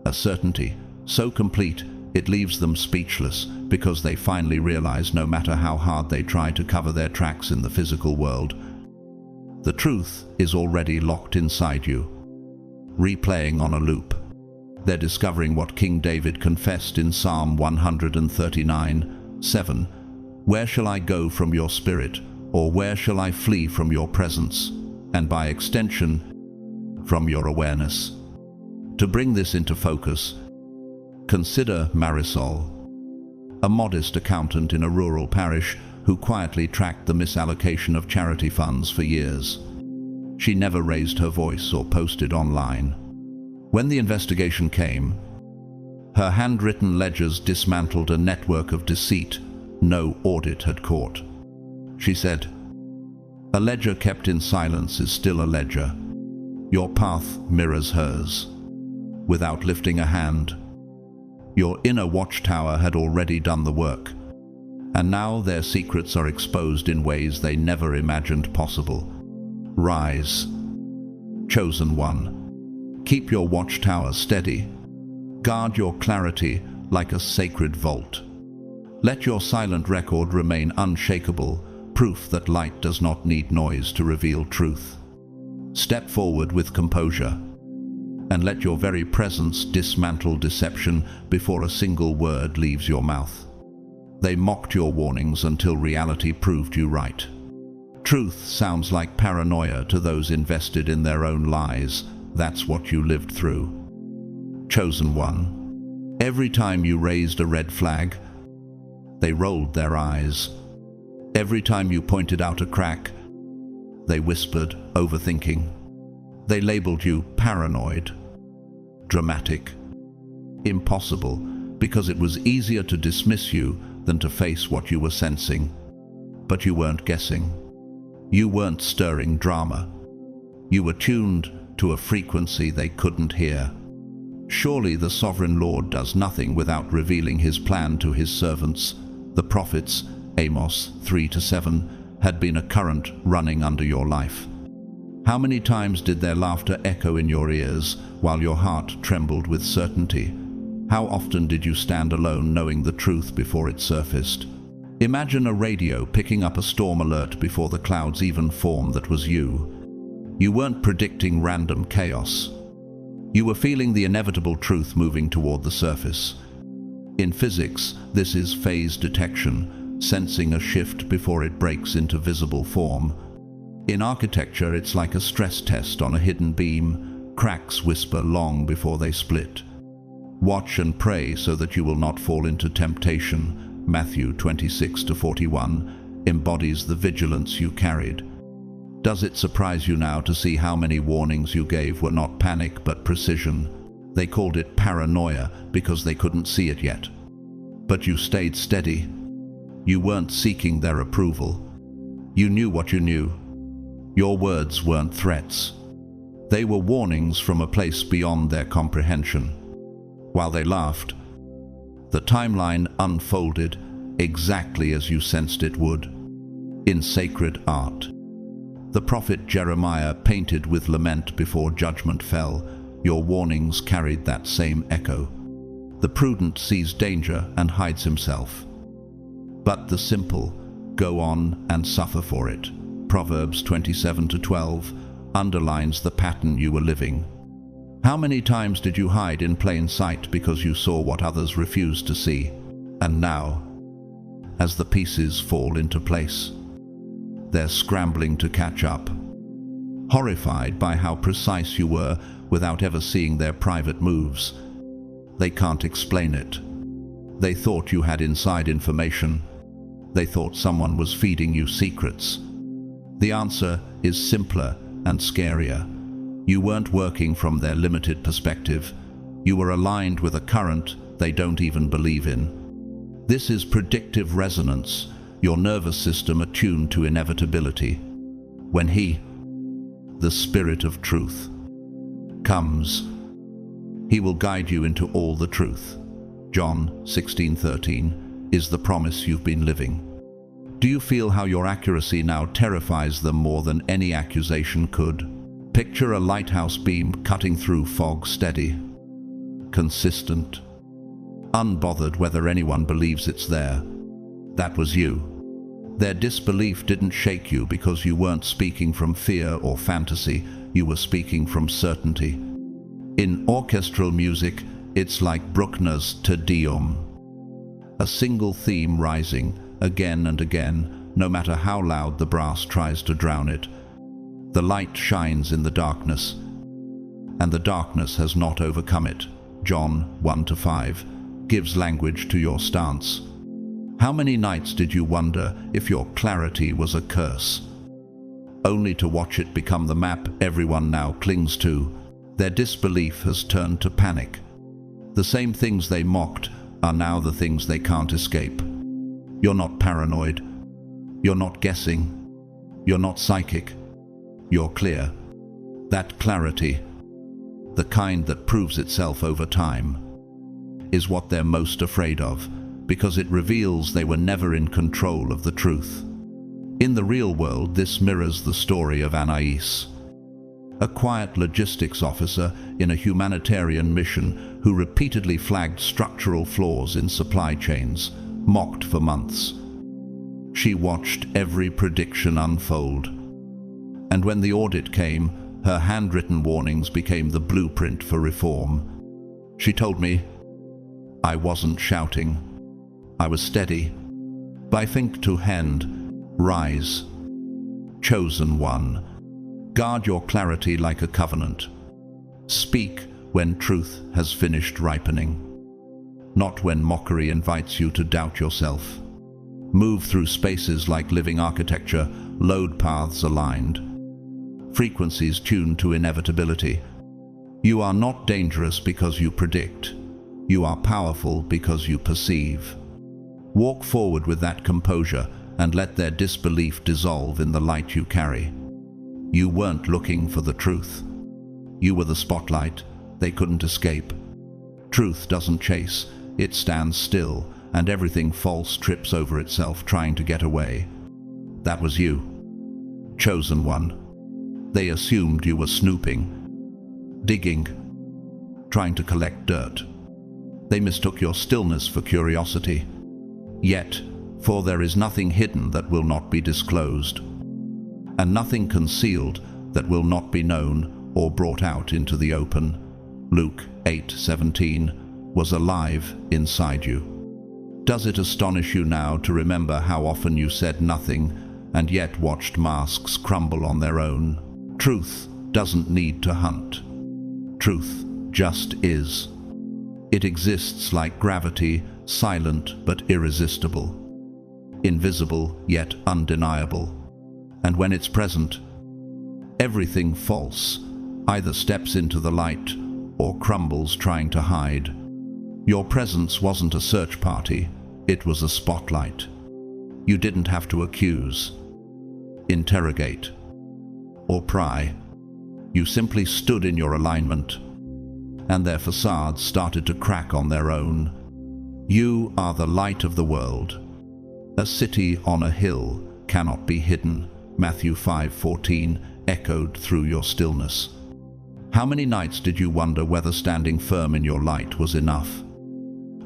Speaker 1: A certainty so complete it leaves them speechless because they finally realize no matter how hard they try to cover their tracks in the physical world, the truth is already locked inside you, replaying on a loop. They're discovering what King David confessed in Psalm 139:7. Where shall I go from your spirit, or where shall I flee from your presence? And by extension, from your awareness. To bring this into focus, consider Marisol, a modest accountant in a rural parish who quietly tracked the misallocation of charity funds for years. She never raised her voice or posted online. When the investigation came, her handwritten ledgers dismantled a network of deceit no audit had caught. She said, "A ledger kept in silence is still a ledger. Your path mirrors hers." Without lifting a hand, your inner watchtower had already done the work, and now their secrets are exposed in ways they never imagined possible. Rise, chosen one. Keep your watchtower steady. Guard your clarity like a sacred vault. Let your silent record remain unshakable, proof that light does not need noise to reveal truth. Step forward with composure, and let your very presence dismantle deception before a single word leaves your mouth. They mocked your warnings until reality proved you right. Truth sounds like paranoia to those invested in their own lies. That's what you lived through. Chosen one. Every time you raised a red flag, they rolled their eyes. Every time you pointed out a crack, they whispered, overthinking. They labeled you paranoid, dramatic, impossible, because it was easier to dismiss you than to face what you were sensing. But you weren't guessing. You weren't stirring drama. You were tuned to a frequency they couldn't hear. Surely the sovereign Lord does nothing without revealing his plan to his servants. The prophets, Amos 3-7, had been a current running under your life. How many times did their laughter echo in your ears while your heart trembled with certainty? How often did you stand alone knowing the truth before it surfaced? Imagine a radio picking up a storm alert before the clouds even formed that was you. You weren't predicting random chaos. You were feeling the inevitable truth moving toward the surface. In physics, this is phase detection, sensing a shift before it breaks into visible form. In architecture, it's like a stress test on a hidden beam. Cracks whisper long before they split. Watch and pray so that you will not fall into temptation. Matthew 26-41 embodies the vigilance you carried. Does it surprise you now to see how many warnings you gave were not panic but precision? They called it paranoia because they couldn't see it yet. But you stayed steady. You weren't seeking their approval. You knew what you knew. Your words weren't threats. They were warnings from a place beyond their comprehension. While they laughed, the timeline unfolded exactly as you sensed it would. In sacred art, the prophet Jeremiah painted with lament before judgment fell. Your warnings carried that same echo. The prudent sees danger and hides himself, but the simple go on and suffer for it. Proverbs 27-12 underlines the pattern you were living. How many times did you hide in plain sight because you saw what others refused to see? And now, as the pieces fall into place, they're scrambling to catch up. Horrified by how precise you were without ever seeing their private moves. They can't explain it. They thought you had inside information. They thought someone was feeding you secrets. The answer is simpler and scarier. You weren't working from their limited perspective. You were aligned with a current they don't even believe in. This is predictive resonance, your nervous system attuned to inevitability. When he, the Spirit of Truth, comes, he will guide you into all the truth. John 16:13 is the promise you've been living. Do you feel how your accuracy now terrifies them more than any accusation could? Picture a lighthouse beam cutting through fog, steady, consistent, unbothered whether anyone believes it's there. That was you. Their disbelief didn't shake you because you weren't speaking from fear or fantasy, you were speaking from certainty. In orchestral music, it's like Bruckner's Te Deum. A single theme rising, again and again, no matter how loud the brass tries to drown it. The light shines in the darkness, and the darkness has not overcome it. John 1-5 gives language to your stance. How many nights did you wonder if your clarity was a curse, only to watch it become the map everyone now clings to? Their disbelief has turned to panic. The same things they mocked are now the things they can't escape. You're not paranoid. You're not guessing. You're not psychic. You're clear. That clarity, the kind that proves itself over time, is what they're most afraid of, because it reveals they were never in control of the truth. In the real world, this mirrors the story of Anais, a quiet logistics officer in a humanitarian mission who repeatedly flagged structural flaws in supply chains, mocked for months. She watched every prediction unfold, and when the audit came, her handwritten warnings became the blueprint for reform. She told me, I wasn't shouting. I was steady. By think to hand, rise. Chosen one, guard your clarity like a covenant. Speak when truth has finished ripening, not when mockery invites you to doubt yourself. Move through spaces like living architecture, load paths aligned, frequencies tuned to inevitability. You are not dangerous because you predict. You are powerful because you perceive. Walk forward with that composure and let their disbelief dissolve in the light you carry. You weren't looking for the truth. You were the spotlight they couldn't escape. Truth doesn't chase, it stands still, and everything false trips over itself trying to get away. That was you. Chosen one. They assumed you were snooping, digging, trying to collect dirt. They mistook your stillness for curiosity. Yet, for there is nothing hidden that will not be disclosed, and nothing concealed that will not be known or brought out into the open, Luke 8:17, was alive inside you. Does it astonish you now to remember how often you said nothing and yet watched masks crumble on their own? Truth doesn't need to hunt. Truth just is. It exists like gravity, silent but irresistible, invisible yet undeniable. And when it's present, everything false either steps into the light or crumbles trying to hide. Your presence wasn't a search party, it was a spotlight. You didn't have to accuse, interrogate, or pry. You simply stood in your alignment, and their facades started to crack on their own. You are the light of the world. A city on a hill cannot be hidden, Matthew 5:14 echoed through your stillness. How many nights did you wonder whether standing firm in your light was enough,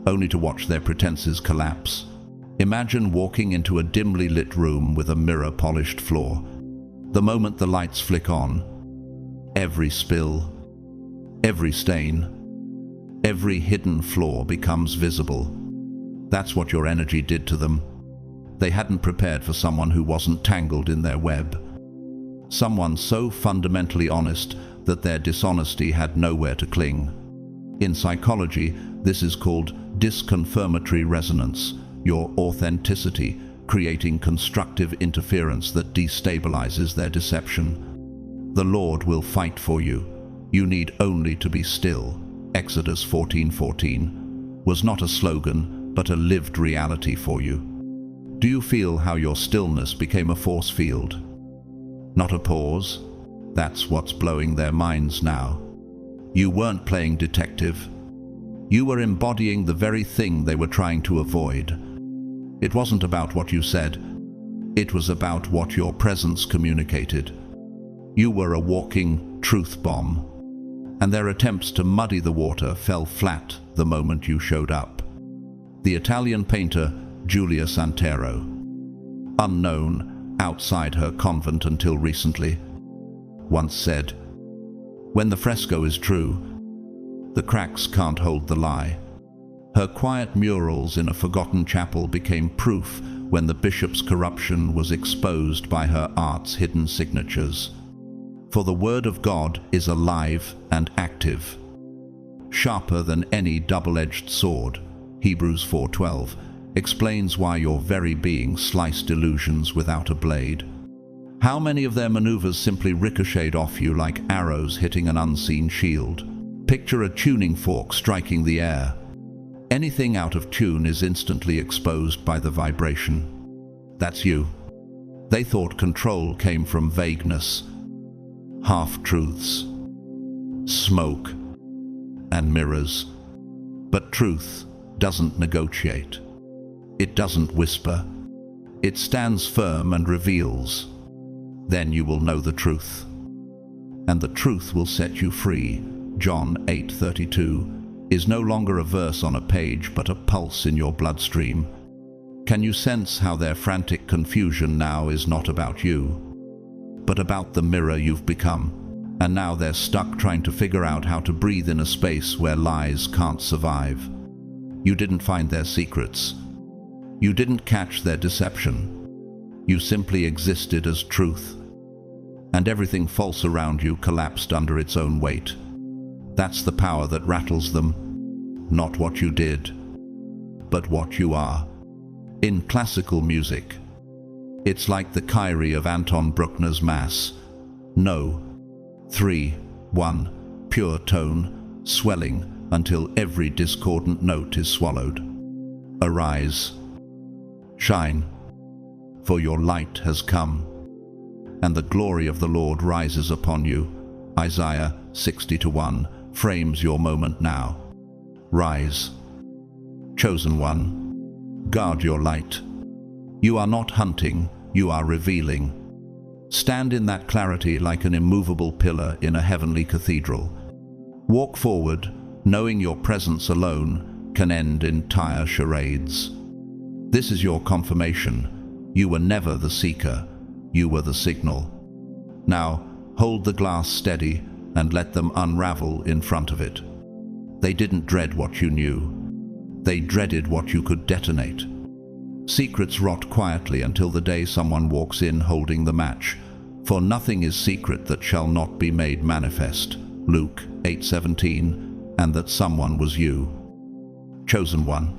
Speaker 1: only to watch their pretenses collapse? Imagine walking into a dimly lit room with a mirror-polished floor. The moment the lights flick on, every spill, every stain, every hidden flaw becomes visible. That's what your energy did to them. They hadn't prepared for someone who wasn't tangled in their web. Someone so fundamentally honest that their dishonesty had nowhere to cling. In psychology, this is called disconfirmatory resonance, your authenticity creating constructive interference that destabilizes their deception. The Lord will fight for you. You need only to be still. Exodus 14:14 was not a slogan, but a lived reality for you. Do you feel how your stillness became a force field? Not a pause. That's what's blowing their minds now. You weren't playing detective. You were embodying the very thing they were trying to avoid. It wasn't about what you said. It was about what your presence communicated. You were a walking truth bomb, and their attempts to muddy the water fell flat the moment you showed up. The Italian painter Giulia Santero, unknown outside her convent until recently, once said, "When the fresco is true, the cracks can't hold the lie." Her quiet murals in a forgotten chapel became proof when the bishop's corruption was exposed by her art's hidden signatures. For the word of God is alive and active, sharper than any double-edged sword. Hebrews 4:12 explains why your very being sliced illusions without a blade. How many of their maneuvers simply ricocheted off you like arrows hitting an unseen shield? Picture a tuning fork striking the air. Anything out of tune is instantly exposed by the vibration. That's you. They thought control came from vagueness, half-truths, smoke, and mirrors. But truth doesn't negotiate. It doesn't whisper. It stands firm and reveals. Then you will know the truth, and the truth will set you free. John 8:32 is no longer a verse on a page, but a pulse in your bloodstream. Can you sense how their frantic confusion now is not about you, but about the mirror you've become? And now they're stuck trying to figure out how to breathe in a space where lies can't survive. You didn't find their secrets. You didn't catch their deception. You simply existed as truth, and everything false around you collapsed under its own weight. That's the power that rattles them. Not what you did, but what you are. In classical music, it's like the Kyrie of Anton Bruckner's Mass. No, 3-1, pure tone, swelling until every discordant note is swallowed. Arise, shine, for your light has come, and the glory of the Lord rises upon you. Isaiah 60:1 frames your moment now. Rise, chosen one, guard your light. You are not hunting, you are revealing. Stand in that clarity like an immovable pillar in a heavenly cathedral. Walk forward, knowing your presence alone can end entire charades. This is your confirmation. You were never the seeker, you were the signal. Now, Hold the glass steady and let them unravel in front of it. They didn't dread what you knew. They dreaded what you could detonate. Secrets rot quietly until the day someone walks in holding the match, for nothing is secret that shall not be made manifest. Luke 8:17, and that someone was you. Chosen one.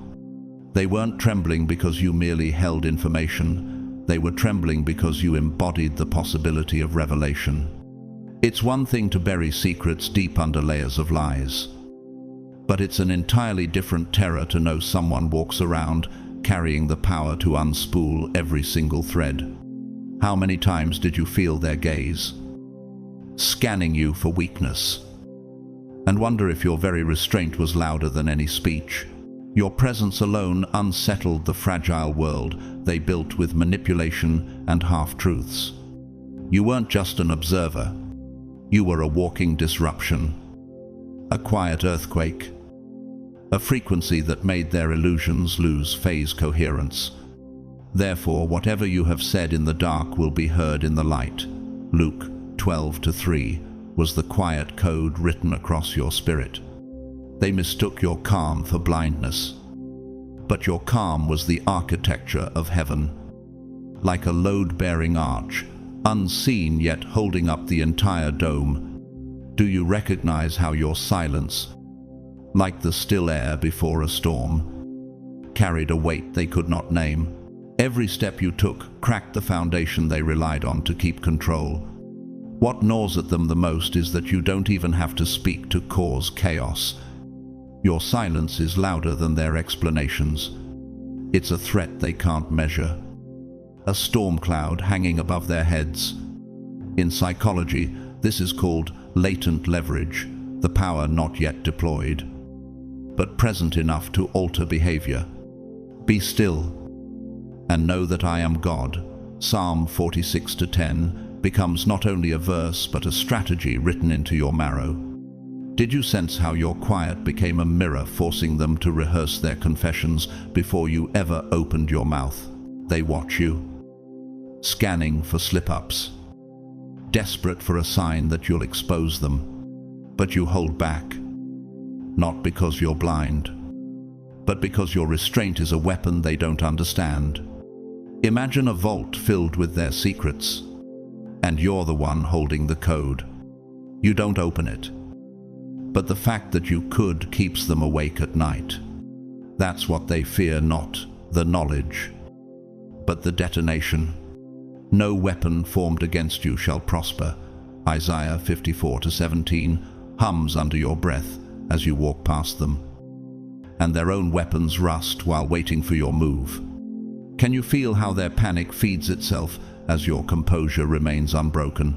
Speaker 1: They weren't trembling because you merely held information. They were trembling because you embodied the possibility of revelation. It's one thing to bury secrets deep under layers of lies. But it's an entirely different terror to know someone walks around carrying the power to unspool every single thread. How many times did you feel their gaze, scanning you for weakness, and wonder if your very restraint was louder than any speech? Your presence alone unsettled the fragile world they built with manipulation and half-truths. You weren't just an observer. You were a walking disruption, a quiet earthquake, a frequency that made their illusions lose phase coherence. Therefore, whatever you have said in the dark will be heard in the light. Luke 12:3 was the quiet code written across your spirit. They mistook your calm for blindness. But your calm was the architecture of heaven. Like a load-bearing arch, unseen yet holding up the entire dome. Do you recognize how your silence, like the still air before a storm, carried a weight they could not name? Every step you took cracked the foundation they relied on to keep control. What gnaws at them the most is that you don't even have to speak to cause chaos. Your silence is louder than their explanations. It's a threat they can't measure. A storm cloud hanging above their heads. In psychology, this is called latent leverage, the power not yet deployed, but present enough to alter behavior. Be still and know that I am God. Psalm 46:10 becomes not only a verse but a strategy written into your marrow. Did you sense how your quiet became a mirror, forcing them to rehearse their confessions before you ever opened your mouth? They watch you, scanning for slip-ups, desperate for a sign that you'll expose them. But you hold back, not because you're blind, but because your restraint is a weapon they don't understand. Imagine a vault filled with their secrets, and you're the one holding the code. You don't open it, but the fact that you could keeps them awake at night. That's what they fear, not the knowledge, but the detonation. No weapon formed against you shall prosper. Isaiah 54:17 hums under your breath as you walk past them, and their own weapons rust while waiting for your move. Can you feel how their panic feeds itself as your composure remains unbroken?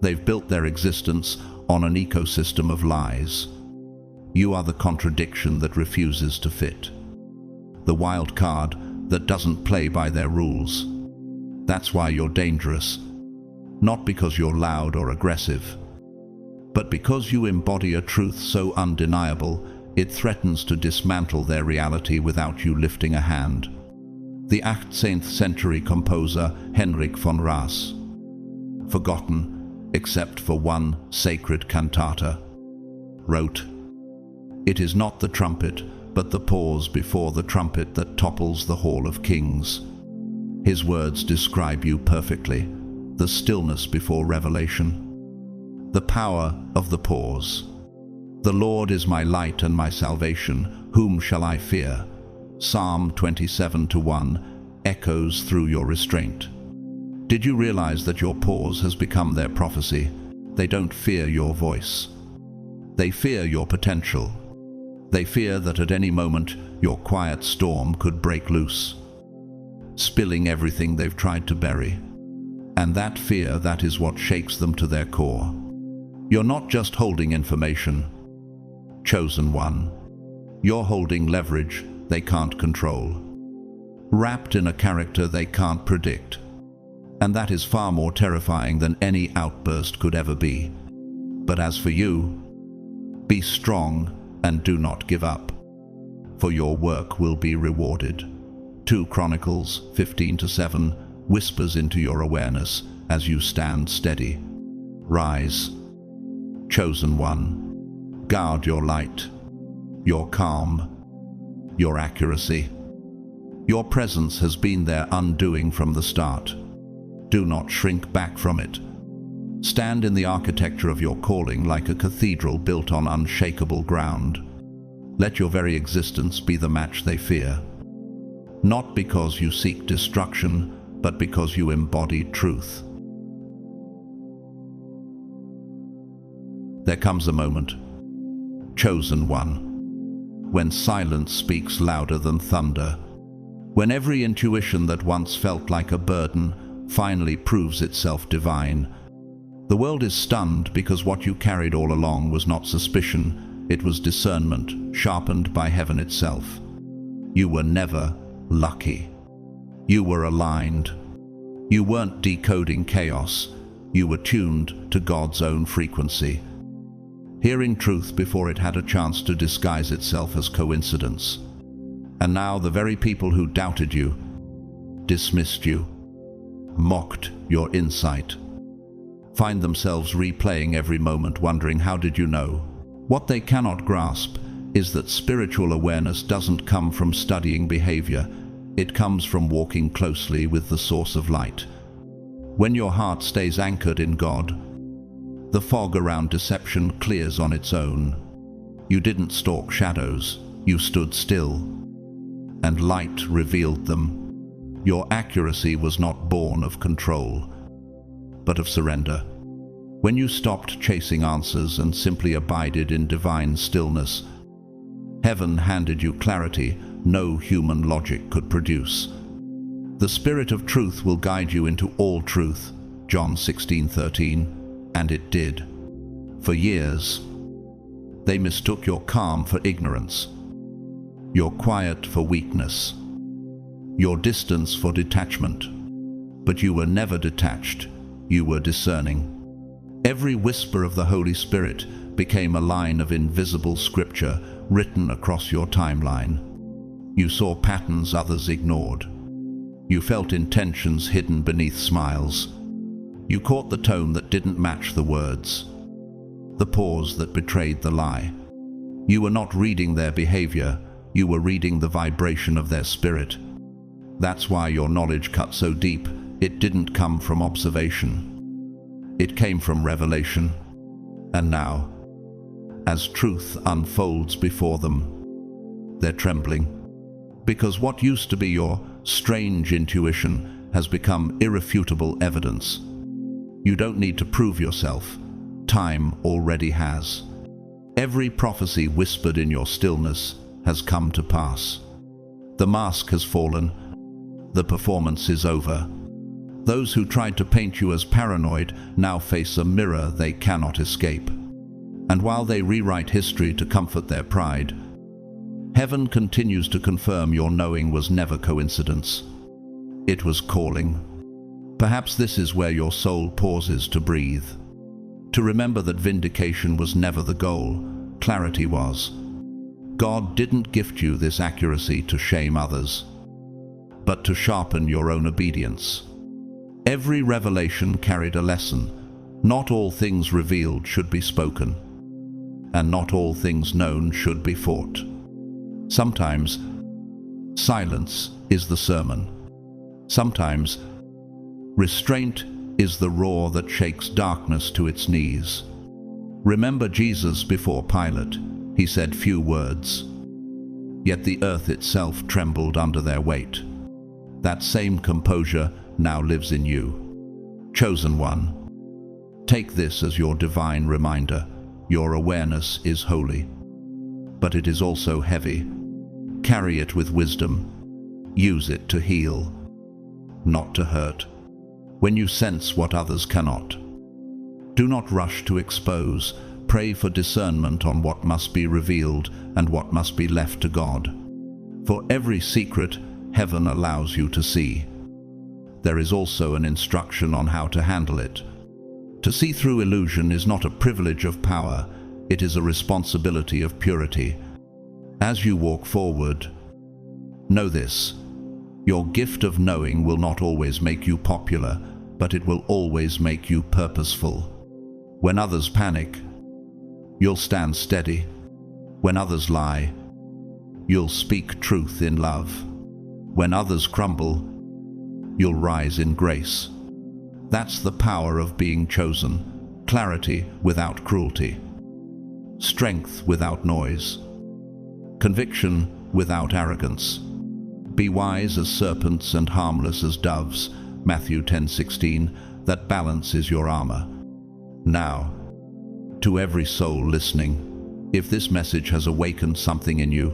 Speaker 1: They've built their existence on an ecosystem of lies. You are the contradiction that refuses to fit, the wild card that doesn't play by their rules. That's why you're dangerous, not because you're loud or aggressive, but because you embody a truth so undeniable it threatens to dismantle their reality without you lifting a hand. The 18th century composer Henrik von Ras, forgotten except for one sacred cantata, wrote, "It is not the trumpet, but the pause before the trumpet that topples the hall of kings." His words describe you perfectly, the stillness before revelation, the power of the pause. The Lord is my light and my salvation, whom shall I fear? Psalm 27:1 echoes through your restraint. Did you realize that your pause has become their prophecy? They don't fear your voice. They fear your potential. They fear that at any moment your quiet storm could break loose, spilling everything they've tried to bury. And that fear, that is what shakes them to their core. You're not just holding information, chosen one. You're holding leverage they can't control, wrapped in a character they can't predict. And that is far more terrifying than any outburst could ever be. But as for you, be strong and do not give up, for your work will be rewarded. 2 Chronicles 15:7 whispers into your awareness as you stand steady, Rise, chosen one. Guard your light, your calm, your accuracy. Your presence has been their undoing from the start. Do not shrink back from it. Stand in the architecture of your calling like a cathedral built on unshakable ground. Let your very existence be the match they fear. Not because you seek destruction, but because you embody truth. There comes a moment, chosen one, when silence speaks louder than thunder, when every intuition that once felt like a burden finally proves itself divine. The world is stunned because what you carried all along was not suspicion, it was discernment, sharpened by heaven itself. You were never lucky. You were aligned. You weren't decoding chaos, you were tuned to God's own frequency, hearing truth before it had a chance to disguise itself as coincidence. And now the very people who doubted you, dismissed you, mocked your insight, find themselves replaying every moment, wondering, how did you know? What they cannot grasp is that spiritual awareness doesn't come from studying behavior, it comes from walking closely with the source of light. When your heart stays anchored in God, the fog around deception clears on its own. You didn't stalk shadows, you stood still, and light revealed them. Your accuracy was not born of control, but of surrender. When you stopped chasing answers and simply abided in divine stillness, heaven handed you clarity no human logic could produce. The Spirit of truth will guide you into all truth, John 16:13, and it did. For years, they mistook your calm for ignorance, your quiet for weakness, your distance for detachment. But you were never detached, you were discerning. Every whisper of the Holy Spirit became a line of invisible scripture written across your timeline. You saw patterns others ignored. You felt intentions hidden beneath smiles. You caught the tone that didn't match the words, the pause that betrayed the lie. You were not reading their behavior, you were reading the vibration of their spirit. That's why your knowledge cut so deep. It didn't come from observation. It came from revelation. And now, as truth unfolds before them, they're trembling. Because what used to be your strange intuition has become irrefutable evidence. You don't need to prove yourself. Time already has. Every prophecy whispered in your stillness has come to pass. The mask has fallen. The performance is over. Those who tried to paint you as paranoid now face a mirror they cannot escape. And while they rewrite history to comfort their pride, heaven continues to confirm your knowing was never coincidence. It was calling. Perhaps this is where your soul pauses to breathe, to remember that vindication was never the goal, clarity was. God didn't gift you this accuracy to shame others, but to sharpen your own obedience. Every revelation carried a lesson. Not all things revealed should be spoken, and not all things known should be fought. Sometimes, silence is the sermon. Sometimes, restraint is the roar that shakes darkness to its knees. Remember Jesus before Pilate. He said few words, yet the earth itself trembled under their weight. That same composure now lives in you. Chosen one, take this as your divine reminder. Your awareness is holy, but it is also heavy. Carry it with wisdom. Use it to heal, not to hurt. When you sense what others cannot, do not rush to expose. Pray for discernment on what must be revealed and what must be left to God. For every secret, heaven allows you to see. There is also an instruction on how to handle it. To see through illusion is not a privilege of power, it is a responsibility of purity. As you walk forward, know this: your gift of knowing will not always make you popular, but it will always make you purposeful. When others panic, you'll stand steady. When others lie, you'll speak truth in love. When others crumble, you'll rise in grace. That's the power of being chosen. Clarity without cruelty. Strength without noise. Conviction without arrogance. Be wise as serpents and harmless as doves. Matthew 10:16. That balance is your armor. Now, to every soul listening, if this message has awakened something in you,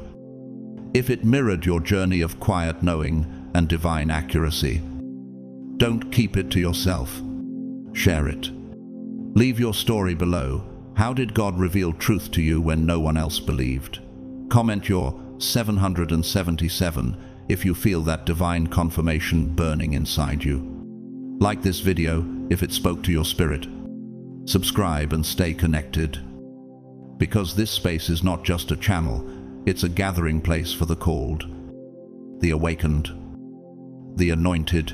Speaker 1: if it mirrored your journey of quiet knowing and divine accuracy, don't keep it to yourself. Share it. Leave your story below. How did God reveal truth to you when no one else believed? Comment your 777 if you feel that divine confirmation burning inside you. Like this video if it spoke to your spirit. Subscribe and stay connected. Because this space is not just a channel, it's a gathering place for the called, the awakened, the anointed,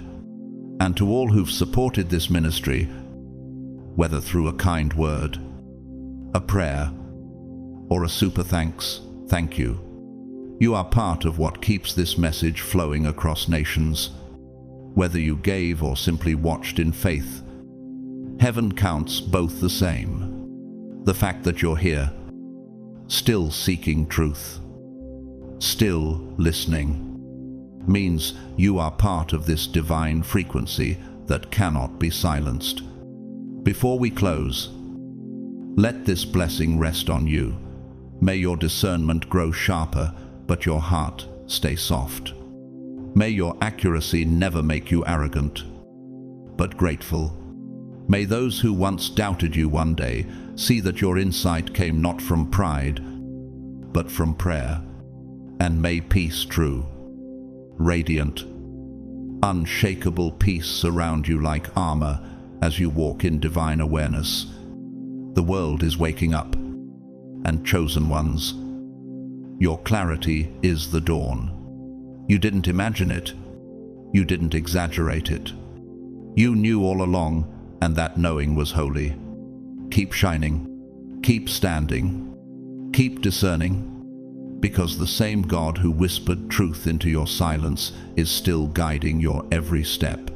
Speaker 1: and to all who've supported this ministry, whether through a kind word, a prayer, or a super thanks, thank you. You are part of what keeps this message flowing across nations. Whether you gave or simply watched in faith, heaven counts both the same. The fact that you're here, still seeking truth, still listening, means you are part of this divine frequency that cannot be silenced. Before we close, let this blessing rest on you. May your discernment grow sharper, but your heart stay soft. May your accuracy never make you arrogant, but grateful. May those who once doubted you one day see that your insight came not from pride, but from prayer. And may peace true, radiant, unshakable peace surround you like armor as you walk in divine awareness. The world is waking up, and chosen ones, your clarity is the dawn. You didn't imagine it. You didn't exaggerate it. You knew all along, and that knowing was holy. Keep shining. Keep standing. Keep discerning. Because the same God who whispered truth into your silence is still guiding your every step.